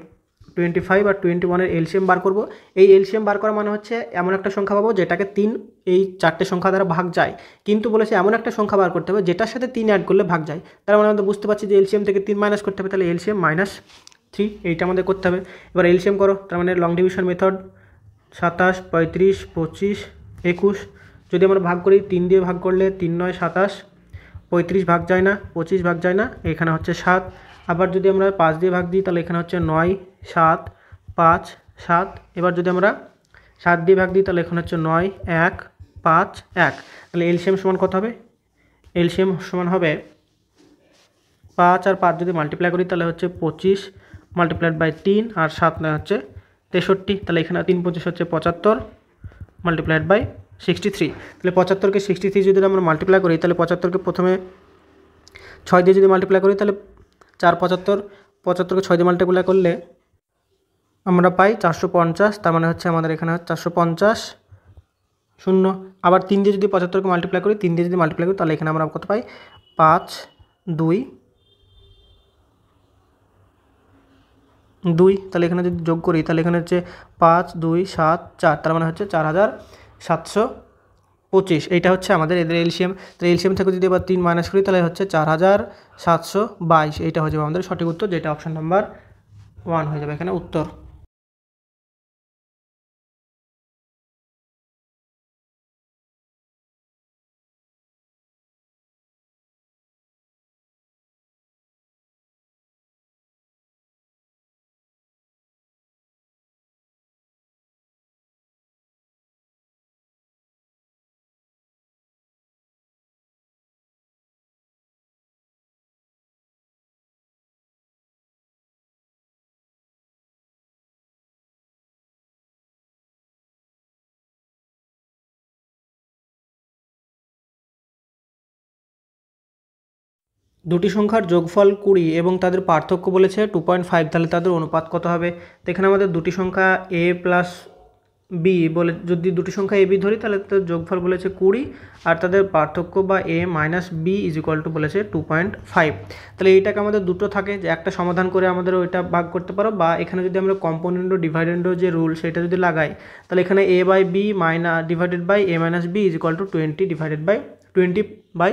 25 আর 21-এর এলসিএম বার করব। এই এলসিএম বার করা মানে হচ্ছে এমন একটা সংখ্যা পাবো যেটাকে 3 এই 4টে সংখ্যা দ্বারা ভাগ যায়, কিন্তু বলেছে এমন একটা সংখ্যা বার করতে হবে যেটার সাথে 3 অ্যাড করলে ভাগ যায়। তার মানে আমরা বুঝতে পারছি যে এলসিএম থেকে 3 মাইনাস করতে হবে, তাহলে এলসিএম -3 এইটা আমাদের করতে হবে। এবার এলসিএম করো, তার মানে লং ডিভিশন মেথড 27, 35, 25, 21 যদি আমরা ভাগ করি 3 দিয়ে ভাগ করলে 3 9 27, 35 ভাগ যায় না, 25 ভাগ যায় না, এখানে হচ্ছে 7। আবার যদি আমরা 5 দিয়ে ভাগ দিই তাহলে এখানে হচ্ছে 9, 7, 5, 7। এবার যদি আমরা 7 দিয়ে ভাগ দিই তাহলে এখানে হচ্ছে 9, 1, 5, 1। তাহলে এলসিএম সমান কত হবে? এলসিএম সমান হবে 5 আর 5 যদি মাল্টিপ্লাই করি তাহলে হচ্ছে 25 মাল্টিপ্লাইড বাই 3 আর 7 না হচ্ছে 63। তাহলে এখানে 3 25 হচ্ছে 75 মাল্টিপ্লাইড বাই 63। তাহলে 75কে 63 যদি আমরা মাল্টিপ্লাই করি তাহলে 75কে প্রথমে 6 দিয়ে যদি মাল্টিপ্লাই করি তাহলে 4 75, 75কে 6 দিয়ে মাল্টিপ্লাই করলে আমরা পাই 450। তার মানে হচ্ছে আমাদের এখানে 450 শূন্য। আবার 3 দিয়ে যদি 75কে মাল্টিপ্লাই করি, 3 দিয়ে যদি মাল্টিপ্লাই করি তাহলে এখানে আমরা কত পাই 5, 2, 2। তাহলে এখানে যদি যোগ করি তাহলে এখানে হচ্ছে 5, 2, 7, 4, তার মানে হচ্ছে 4725। এইটা হচ্ছে আমাদের এদের এলসিএম। তো এলসিএম থেকে যদি এবার 3 মাইনাস করি তাহলে হচ্ছে 4722। এইটা হয়ে যাবে আমাদের সঠিক উত্তর, যেটা অপশন নাম্বার 1 হয়ে যাবে এখানে উত্তর। দুটি সংখ্যার যোগফল 20 এবং তাদের পার্থক্য বলেছে 2.5, তাহলে তাদের অনুপাত কত হবে? তো এখানে আমাদের দুটি সংখ্যা a প্লাস বি বলে, যদি দুটি সংখ্যা এ বি ধরি তাহলে তাদের যোগফল বলেছে 20 আর তাদের পার্থক্য বা a minus B is equal to বলেছে 2.5। তাহলে এইটাকে আমাদের দুটো থাকে যে একটা সমাধান করে আমাদের ওইটা ভাগ করতে পারো, বা এখানে যদি আমরা কম্পোনেন্ট ও ডিভাইডেন্ডও যে রুল সেটা যদি লাগাই তাহলে এখানে a by B divided by a minus B is equal to 20 divided by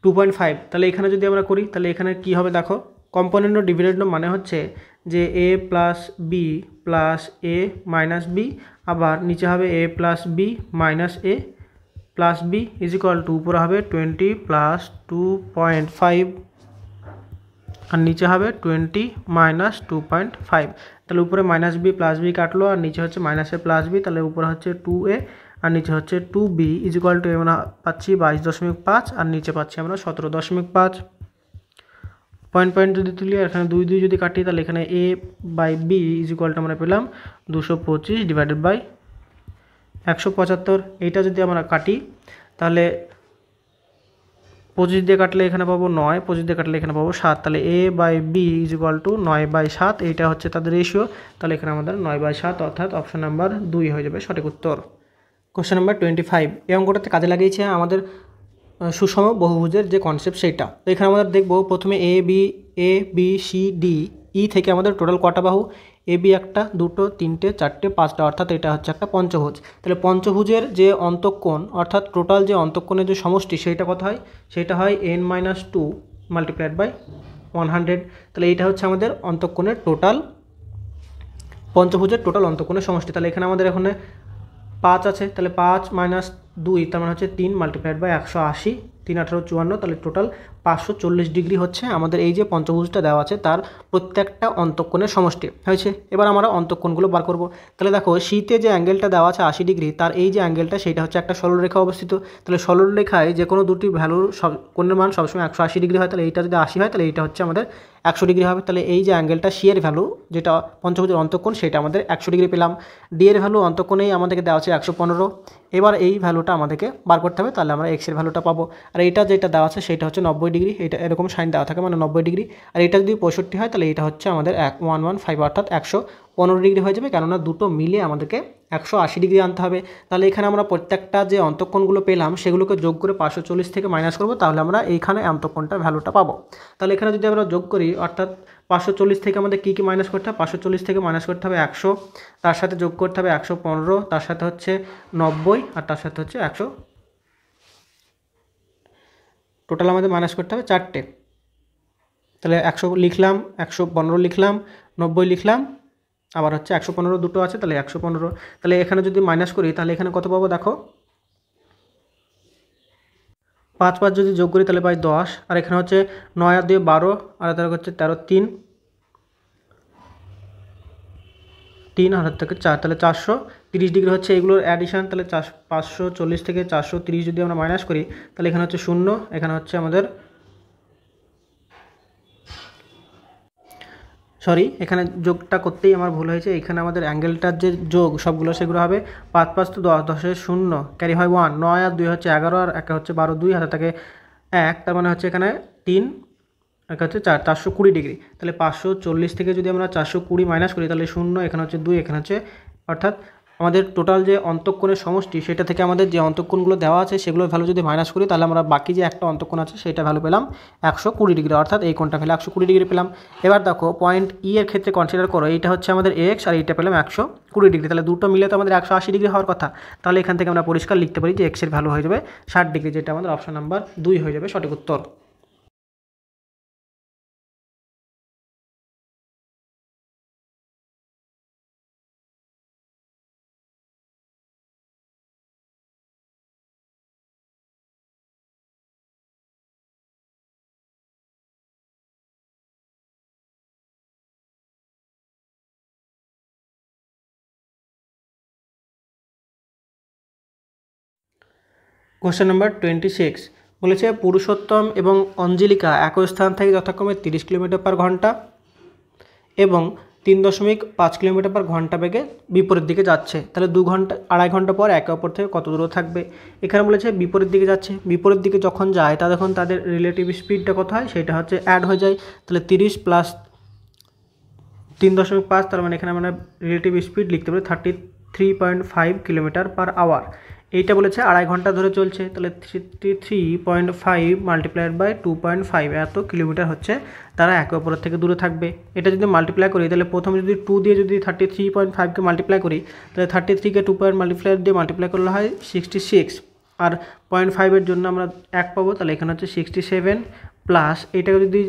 2.5। তাহলে এখানে যদি আমরা করি তাহলে এখানে কি হবে দেখো, কম্পোনেন্ট ও ডিভিডেন্ড মানে হচ্ছে যে a plus B plus A minus B, আবার নিচে হবে a plus B minus A plus B is equal to উপরে হবে 20 প্লাস 2.5 আর নিচে হবে 20 মাইনাস 2.5। তাহলে উপরে মাইনাস বি প্লাস বি কাটলো আর নিচে হচ্ছে মাইনাস এ প্লাস বি, তাহলে উপরে হচ্ছে 2a আর নিচে হচ্ছে 2b ইজ ইকুয়াল টু আমরা পাচ্ছি 22.5 আর নিচে পাচ্ছি আমরা 17.5। পয়েন্ট যদি তুলি এখানে 2 2 যদি কাটি তাহলে এখানে a by B is equal to আমরা পেলাম 225 ডিভাইডেড বাই 175। এইটা যদি আমরা কাটি তাহলে 25 দিয়ে কাটলে এখানে পাবো 9, 25 দিয়ে কাটলে এখানে পাবো 7, তাহলে a by B is equal to 9/7। এইটা হচ্ছে তাদের রেশিও, তাহলে এখানে আমাদের 9/7 অর্থাৎ অপশন নাম্বার 2 হয়ে যাবে সঠিক উত্তর। কোশ্চেন নাম্বার 25, এই অঙ্কটাতে কাজে লাগিয়েছে আমাদের সুষম বহুভুজের যে কনসেপ্ট সেইটা। তো এখানে আমাদের দেখব প্রথমে এ বি সি ডি ই থেকে আমাদের টোটাল কটা বাহু, এ বি 1টা 2টো 3টে 4টে 5টা, অর্থাৎ এটা হচ্ছে একটা পঞ্চভুজ। তাহলে পঞ্চভুজের যে অন্তঃকোণ অর্থাৎ টোটাল যে অন্তঃকোণের যে সমষ্টি সেইটা কত হয়, সেটা হয় n-2 মাল্টিপ্লাইড বাই 100। তাহলে এইটা হচ্ছে আমাদের অন্তঃকোণের টোটাল, পঞ্চভুজের টোটাল অন্তঃকোণের সমষ্টি। তাহলে এখানে আমাদের এখানে 5 আছে, তাহলে 5 - 2 তার মানে হচ্ছে 3 মাল্টিপ্লাইড বাই 180, 3 × 18 = 54, তাহলে টোটাল 540 ডিগ্রি হচ্ছে আমাদের এই যে পঞ্চভুজটা দেওয়া আছে তার প্রত্যেকটা অন্তঃকোণের সমষ্টি হয়েছে। এবার আমরা অন্তঃকোণগুলো বার করব। তাহলে দেখো শীতে যে অ্যাঙ্গেলটা দেওয়া আছে 80 ডিগ্রি, তার এই যে অ্যাঙ্গেলটা সেটা হচ্ছে একটা সরলরেখা অবস্থিত। তাহলে সরলরেখায় যে কোনো দুটি ভ্যালুর সব কোণের মান সবসময় 180 ডিগ্রি হয়। তাহলে এইটা যদি 80 হয় তাহলে এইটা হচ্ছে আমাদের 100 ডিগ্রি হবে। তাহলে এই যে অ্যাঙ্গেলটা সি এর ভ্যালু যেটা পঞ্চভুজের অন্তঃকোণ সেটা আমাদের 100 ডিগ্রি পেলাম। ডি এর ভ্যালু অন্তঃকোণেই আমাদেরকে দেওয়া আছে 115। এবার এই ভ্যালুটা আমাদেরকে বার করতে হবে, তাহলে আমরা এক্সের ভ্যালুটা পাবো। আর এইটা যেটা দেওয়া আছে সেটা হচ্ছে 90 ডিগ্রি, এটা এরকম সাইন দেওয়া থাকে মানে 90 ডিগ্রি। আর এটা যদি 65 হয় তাহলে এটা হচ্ছে আমাদের 115 অর্থাৎ 115 ডিগ্রি হয়ে যাবে, কেননা দুটো মিলে আমাদেরকে 180 ডিগ্রি আনতে হবে। তাহলে এখানে আমরা প্রত্যেকটা যে অন্তঃকোণগুলো পেলাম সেগুলোকে যোগ করে 540 থেকে মাইনাস করবো, তাহলে আমরা এইখানে অন্তঃকোণটার ভ্যালুটা পাবো। তাহলে এখানে যদি আমরা যোগ করি অর্থাৎ 540 থেকে আমাদের কী মাইনাস করতে হবে, 540 থেকে মাইনাস করতে হবে 100, তার সাথে যোগ করতে হবে 115, তার সাথে হচ্ছে 90 আর তার সাথে হচ্ছে 100, টোটাল আমাদের মাইনাস করতে হবে 4টে। তাহলে 100 লিখলাম, 115 লিখলাম, 90 লিখলাম, আবার হচ্ছে 115 দুটো আছে তাহলে 115। তাহলে এখানে যদি মাইনাস করি তাহলে এখানে কত পাবো দেখো, 5 যদি যোগ করি তাহলে পাই 10, আর এখানে হচ্ছে 9 আর 2 12, আর তার হচ্ছে 13 3 আর থেকে 4, তাহলে 430 ডিগ্রি হচ্ছে এগুলোর অ্যাডিশান। তাহলে 540 থেকে 430 যদি আমরা মাইনাস করি তাহলে এখানে হচ্ছে 0, এখানে হচ্ছে আমাদের এখানে যোগটা করতেই আমার ভুল হয়েছে। এখানে আমাদের অ্যাঙ্গেলটার যে যোগ সবগুলো সেগুলো হবে 5 5 তো 10, 10 0 ক্যারি হয় 1, 9 আর 2 হচ্ছে 11, আর 1 হচ্ছে 12, 2 হাতে থাকে 1, তার মানে হচ্ছে এখানে 3, এক হচ্ছে 4, 420 ডিগ্রি। তাহলে 540 থেকে যদি আমরা 420 মাইনাস করি তাহলে 0, এখানে হচ্ছে 2, এখানে হচ্ছে অর্থাৎ আমাদের টোটাল যে অন্তঃকোণের সমষ্টি সেটা থেকে আমাদের যে অন্তঃকোণগুলো দেওয়া আছে সেগুলোর ভ্যালু যদি মাইনাস করি তাহলে আমরা বাকি যে একটা অন্তঃকোণ আছে সেটা ভ্যালু পেলাম 120 ডিগ্রি, অর্থাৎ এই কোণটা পেলে 120 ডিগ্রি পেলাম। এবার দেখো পয়েন্ট ই এর ক্ষেত্রে কনসিডার করো, এইটা হচ্ছে আমাদের এক্স আর এইটা পেলাম 120 ডিগ্রি, তাহলে দুটো মিলে তো আমাদের 180 ডিগ্রি হওয়ার কথা। তাহলে এখান থেকে আমরা পরিষ্কার লিখতে পারি যে এক্সের ভ্যালু হয়ে যাবে 60 ডিগ্রি, যেটা আমাদের অপশন নাম্বার 2 হয়ে যাবে সঠিক উত্তর। কোশ্চেন নাম্বার 26 বলেছে পুরুষোত্তম এবং অঞ্জলিকা একই স্থান থেকে যথাক্রমে 30 কিলোমিটার পার ঘন্টা এবং 3.5 কিলোমিটার পার ঘন্টা বেগে বিপরীত দিকে যাচ্ছে। তাহলে 2.5 ঘন্টা পর একে অপর থেকে কত দূরে থাকবে। এখানে বলেছে বিপরীত দিকে যাচ্ছে, বিপরীত দিকে যখন যায় তা যখন তাদের রিলেটিভ স্পিডটা কত হয় সেটা হচ্ছে অ্যাড হয়ে যায়। তাহলে 30 প্লাস 3.5, তার মানে এখানে আমরা রিলেটিভ স্পিড লিখতে পারি 33.5 কিলোমিটার পার আওয়ার। এইটা বলেছে 2.5 ঘন্টা ধরে চলছে, তাহলে 33.5 মাল্টিপ্লাইড বাই 2.5 এত কিলোমিটার হচ্ছে তারা একে অপরের থেকে দূরে থাকবে। এটা যদি মাল্টিপ্লাই করি তাহলে প্রথমে যদি 2 দিয়ে যদি 33.5কে মাল্টিপ্লাই করি তাহলে 33কে 2 মাল্টিপ্লাই দিয়ে মাল্টিপ্লাই করলে হয় 66, আর 0.5 জন্য আমরা 1 পাবো, তাহলে এখানে হচ্ছে 67 প্লাস এইটাকে যদি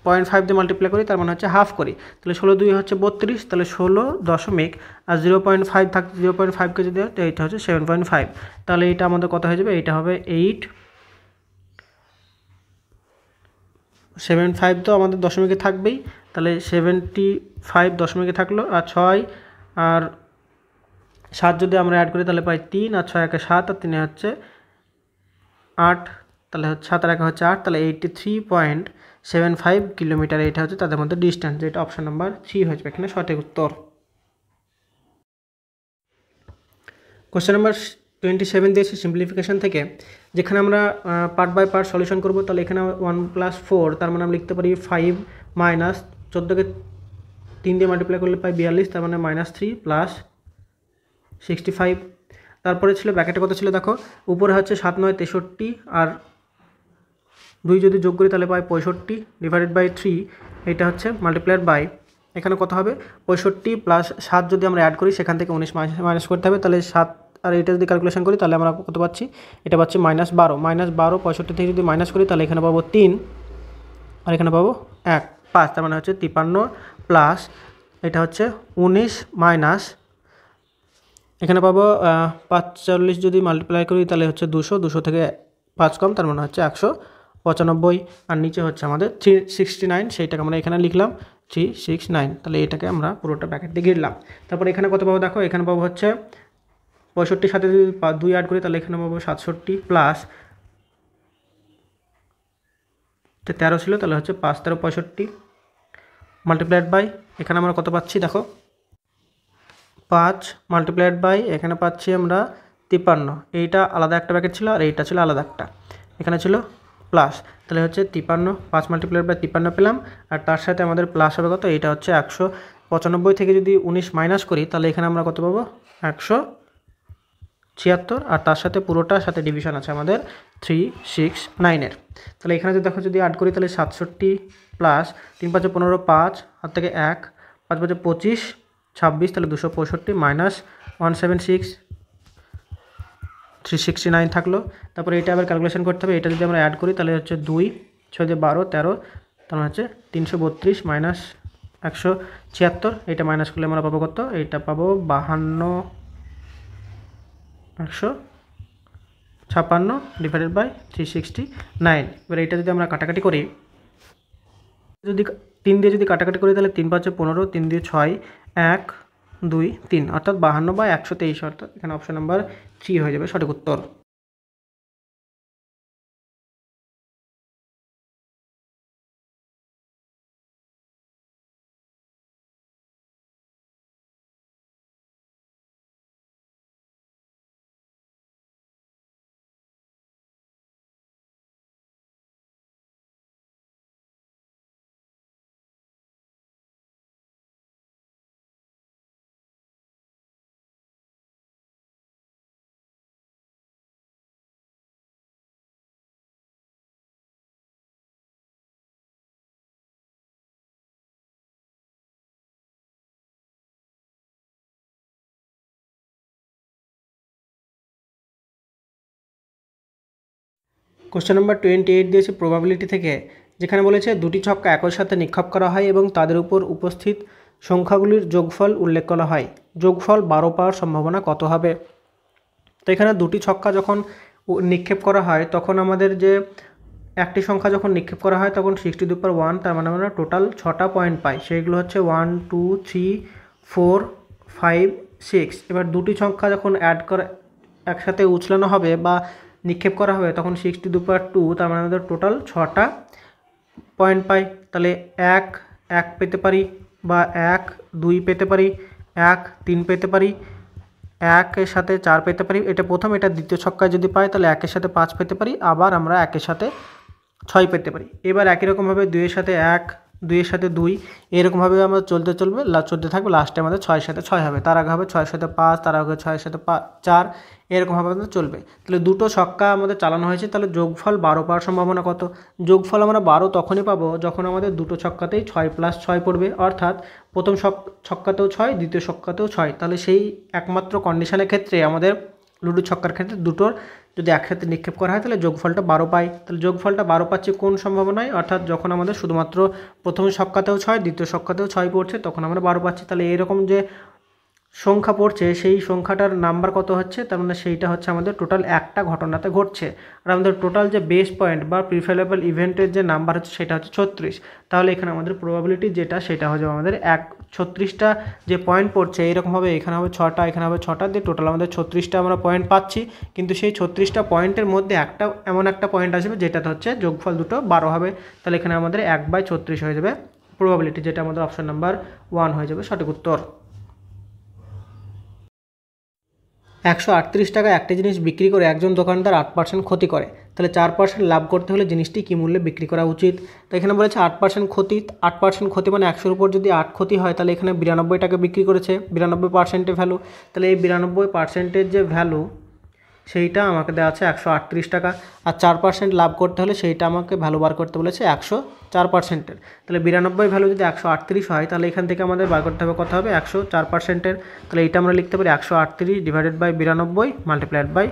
0.5 দিয়ে মাল্টিপ্লাই করি তার মানে হচ্ছে হাফ করি, তাহলে 16 2 হচ্ছে 32, তাহলে 16 দশমিক আর 0.5 থাকছে 0.5কে যদি হয় তো এইটা হচ্ছে 7.5, তাহলে এইটা আমাদের কত হয়ে যাবে, এইটা হবে 8.75 তো আমাদের দশমিকে থাকবেই, তাহলে 75 দশমিকে থাকলো, আর 6 আর 7 যদি আমরা অ্যাড করি তাহলে পাই 3, আর 6 একে 7 আর 3 হচ্ছে 8, তাহলে হচ্ছে 7 আর 1 হচ্ছে 8, তাহলে 83.75 কিলোমিটার এটা হচ্ছে তাদের মধ্যে ডিস্টেন্স, যেটা অপশন নাম্বার 3 হয়ে যাবে এখানে সঠিক উত্তর। কোশ্চেন নাম্বার 27 দিয়েছে সিম্পলিফিকেশন থেকে, যেখানে আমরা পার্ট বাই পার্ট সলিউশন করব। তাহলে এখানে 1 + 4, তার মানে আমরা লিখতে পারি 5 মাইনাস 14কে 3 দিয়ে মাল্টিপ্লাই করলে পাই 42, তার মানে -3 প্লাস 65। তারপরে ছিল ব্র্যাকেটে কত ছিল দেখো, উপরে হচ্ছে 7 9 63, আর 2 যদি যোগ করি তাহলে পাই 65 ডিভাইডেড বাই 3, এটা হচ্ছে মাল্টিপ্লাইড বাই এখানে কত হবে 65 প্লাস 7 যদি আমরা অ্যাড করি সেখান থেকে 19 মাইনাস করতে হবে, তাহলে 7 আর এটা যদি ক্যালকুলেশন করি তাহলে আমরা কত পাচ্ছি, এটা পাচ্ছি -12, -12 65 থেকে যদি মাইনাস করি তাহলে এখানে পাবো 3, আর এখানে পাবো 1 5, তার মানে হচ্ছে 53 প্লাস এটা হচ্ছে 19 মাইনাস এখানে পাবো 45 যদি মাল্টিপ্লাই করি তাহলে হচ্ছে 200 থেকে 5 কম, তার মানে হচ্ছে 95, আর নিচে হচ্ছে আমাদের 369, সেইটাকে আমরা এখানে লিখলাম 369। তাহলে এটাকে আমরা পুরোটা ব্র্যাকেট দিয়ে ঘিরলাম। তারপর এখানে কত পাবো দেখো, এখানে পাবো হচ্ছে 65 সাথে যদি 2 অ্যাড করি তাহলে এখানে পাবো 67 প্লাস 13 ছিল, তাহলে হচ্ছে 5 13 65 মাল্টিপ্লাইড বাই এখানে আমরা কত পাচ্ছি দেখো, 5 মাল্টিপ্লাইড বাই এখানে পাচ্ছি আমরা 53। এইটা আলাদা একটা ব্র্যাকেট ছিল আর এইটা ছিল আলাদা একটা, এখানে ছিল প্লাস, তাহলে হচ্ছে 53, 5 মাল্টিপ্লাইড বাই 53 পেলাম। আর তার সাথে আমাদের প্লাস হবে কত, এইটা হচ্ছে 195 থেকে যদি 19 মাইনাস করি তাহলে এখানে আমরা কত পাবো 176, আর তার সাথে পুরোটার সাথে ডিভিশন আছে আমাদের 369-এর। তাহলে এখানে যদি দেখো যদি অ্যাড করি তাহলে 67 প্লাস 3 5 15, 5 হাত থেকে 1, 5 5 25 26, তাহলে 265 মাইনাস 176 369 থাকলো। তারপরে এটা আবার ক্যালকুলেশন করতে হবে, এটা যদি আমরা অ্যাড করি তাহলে হচ্ছে 2 6 12 13, তাহলে হচ্ছে 332 মাইনাস 176, এটা মাইনাস করলে আমরা পাবো কত, এইটা পাবো 52 156 ডিভাইডেড বাই 369। এবার এটা যদি আমরা কাটাকাটি করি, যদি 3 দিয়ে যদি কাটাকাটি করি তাহলে 3 5 15, 3 দিয়ে 6 1 2 3, অর্থাৎ 52 বাই 123, অর্থাৎ এখানে অপশন নাম্বার 3 হয়ে যাবে সঠিক উত্তর। কোশ্চেন নাম্বার 28 দিয়েছে প্রবাবিলিটি থেকে, যেখানে বলেছে দুটি ছক্কা একই সাথে নিক্ষেপ করা হয় এবং তাদের উপর উপস্থিত সংখ্যাগুলির যোগফল উল্লেখ করা হয়, যোগফল 12 পাওয়ার সম্ভাবনা কত হবে। তো এখানে দুটি ছক্কা যখন নিক্ষেপ করা হয় তখন আমাদের যে একটি সংখ্যা যখন নিক্ষেপ করা হয় তখন 60^1, তার মানে আমরা টোটাল 6টা পয়েন্ট পাই, সেইগুলো হচ্ছে 1 2 3 4 5 6। এবার দুটি সংখ্যা যখন অ্যাড করে একসাথে উছলানো হবে বা নিক্ষেপ করা হবে তখন 60^2, তার মানে আমাদের টোটাল 6টা পয়েন্ট পাই। তাহলে 1 1 পেতে পারি, বা 1 2 পেতে পারি, 1 3 পেতে পারি, 1-এর সাথে 4 পেতে পারি, এটা প্রথম। এটা দ্বিতীয় ছক্কায় যদি পাই তাহলে 1-এর সাথে 5 পেতে পারি, আবার আমরা 1-এর সাথে 6 পেতে পারি। এবার একই রকমভাবে 2-এর সাথে 1, 2-এর সাথে 2, এরকমভাবে আমরা চলতে থাকবে, লাস্টে আমাদের 6-এর সাথে 6 হবে, তার আগে হবে 6-এর সাথে 5, তার আগে 6-এর সাথে 4, এরকমভাবে আমাদের চলবে। তাহলে দুটো ছক্কা আমাদের চালানো হয়েছে, তাহলে যোগফল 12 পাওয়ার সম্ভাবনা কত। যোগফল আমরা 12 তখনই পাবো যখন আমাদের দুটো ছক্কাতেই 6 + 6 পড়বে, অর্থাৎ প্রথম ছক্কাতেও 6, দ্বিতীয় ছক্কাতেও 6। তাহলে সেই একমাত্র কন্ডিশনের ক্ষেত্রে আমাদের লুডো ছক্কার ক্ষেত্রে দুটোর যদি একসাথে নিক্ষেপ করা হয় তাহলে যোগফলটা 12 পাই। তাহলে যোগফলটা 12 পাচ্ছি কোন সম্ভাবনায়, অর্থাৎ যখন আমাদের শুধুমাত্র প্রথম ছক্কাতেও 6, দ্বিতীয় ছক্কাতেও 6 পড়ছে তখন আমরা 12 পাচ্ছি। তাহলে এরকম যে সংখ্যা পড়ছে সেই সংখ্যাটার নাম্বার কত হচ্ছে, তার মানে সেইটা হচ্ছে আমাদের টোটাল একটা ঘটনাতে ঘটছে। আর আমাদের টোটাল যে বেস পয়েন্ট বা প্রিফেলেবল ইভেন্টের যে নাম্বার হচ্ছে সেটা হচ্ছে 36। তাহলে এখানে আমাদের প্রবাবিলিটি যেটা সেটা হয়ে যাবে আমাদের 36টা যে পয়েন্ট পড়ছে, এরকমভাবে এখানে হবে 6টা, এখানে হবে 6টা, দিয়ে টোটাল আমাদের 36টা আমরা পয়েন্ট পাচ্ছি। কিন্তু সেই 36টা পয়েন্টের মধ্যে এমন একটা পয়েন্ট আসবে যেটাতে হচ্ছে যোগফল দুটো 12 হবে। তাহলে এখানে আমাদের 1/36 হয়ে যাবে প্রবাবিলিটি, যেটা আমাদের অপশন নাম্বার 1 হয়ে যাবে সঠিক উত্তর। 138 টাকা একটি জিনিস বিক্রি করে একজন দোকানদার 8% ক্ষতি করে, তাহলে 4% লাভ করতে হলে জিনিসটি কী মূল্যে বিক্রি করা উচিত। তো এখানে বলেছে 8% ক্ষতি, 8% ক্ষতি মানে 100-র উপর যদি 8 ক্ষতি হয় তাহলে এখানে 92 টাকা বিক্রি করেছে, 92% ভ্যালু। তাহলে এই 92% যে ভ্যালু সেইটা আমাকে দেওয়া আছে 138 টাকা, আর 4% লাভ করতে হলে সেইটা আমাকে ভ্যালু বার করতে বলেছে 104%-এর। তাহলে 92 ভ্যালু যদি 138 হয় তাহলে এখান থেকে আমাদের বার করতে হবে কত হবে 104%-এর। তাহলে এইটা আমরা লিখতে পারি 138 ডিভাইডেড বাই 92 মাল্টিপ্লাইড বাই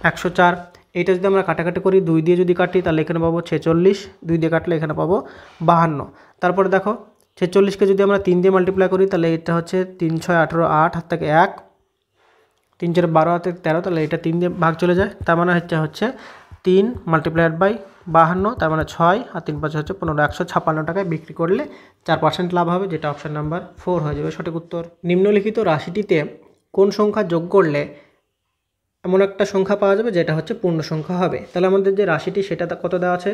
104। এইটা যদি আমরা কাটাকাটি করি 2 দিয়ে যদি কাটি তাহলে এখানে পাবো 46, 2 দিয়ে কাটলে এখানে পাবো 52। তারপরে দেখো 46কে যদি আমরা 3 দিয়ে মাল্টিপ্লাই করি তাহলে এটা হচ্ছে 3 6 18, 8 হাত থেকে 1, 3 4 12 হাতে 13, তাহলে এটা 3 দিয়ে ভাগ চলে যায়, তার মানে হচ্ছে 3 মাল্টিপ্লাইড বাই 52, তার মানে 6 আর 3 5 হচ্ছে 15, 156 টাকায় বিক্রি করলে 4% লাভ হবে, যেটা অপশান নাম্বার 4 হয়ে যাবে সঠিক উত্তর। নিম্নলিখিত রাশিটিতে কোন সংখ্যা যোগ করলে এমন একটা সংখ্যা পাওয়া যাবে যেটা হচ্ছে পূর্ণ সংখ্যা হবে? তাহলে আমাদের যে রাশিটি সেটা কত দেওয়া আছে,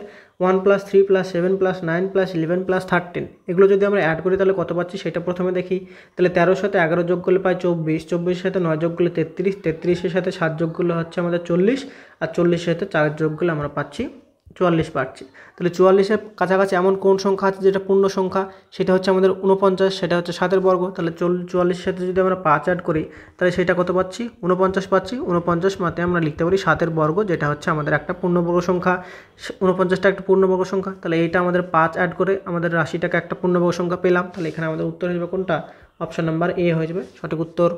1 + 3 + 7 + 9 + 11 + 13, এগুলো যদি আমরা অ্যাড করি তাহলে কত পাচ্ছি সেটা প্রথমে দেখি। তাহলে 13-র সাথে 11 যোগ করলে পাই 24, 24-এর সাথে 9 যোগ করলে 33, 33-এর সাথে 7 যোগ করলে হচ্ছে আমাদের 40, আর 40-এর সাথে 4 যোগ করলে আমরা পাচ্ছি 44 পাচ্ছি। তাহলে 44-এর কাছাকাছি এমন কোন সংখ্যা আছে যেটা পূর্ণ সংখ্যা, সেটা হচ্ছে আমাদের 49, সেটা হচ্ছে 7-এর বর্গ। তাহলে 44-এর সাথে যদি আমরা 5 অ্যাড করি তাহলে সেটা কত পাচ্ছি, 49 পাচ্ছি। 49 মাতে আমরা লিখতে পারি 7-এর বর্গ, যেটা হচ্ছে আমাদের একটা পূর্ণবর্গ সংখ্যা। 49টা একটা পূর্ণবর্গ সংখ্যা, তাহলে এইটা আমাদের 5 অ্যাড করে আমাদের রাশিটাকে একটা পূর্ণবর্গ সংখ্যা পেলাম। তাহলে এখানে আমাদের উত্তর হয়ে যাবে কোনটা, অপশান নাম্বার এ হয়ে যাবে সঠিক উত্তর।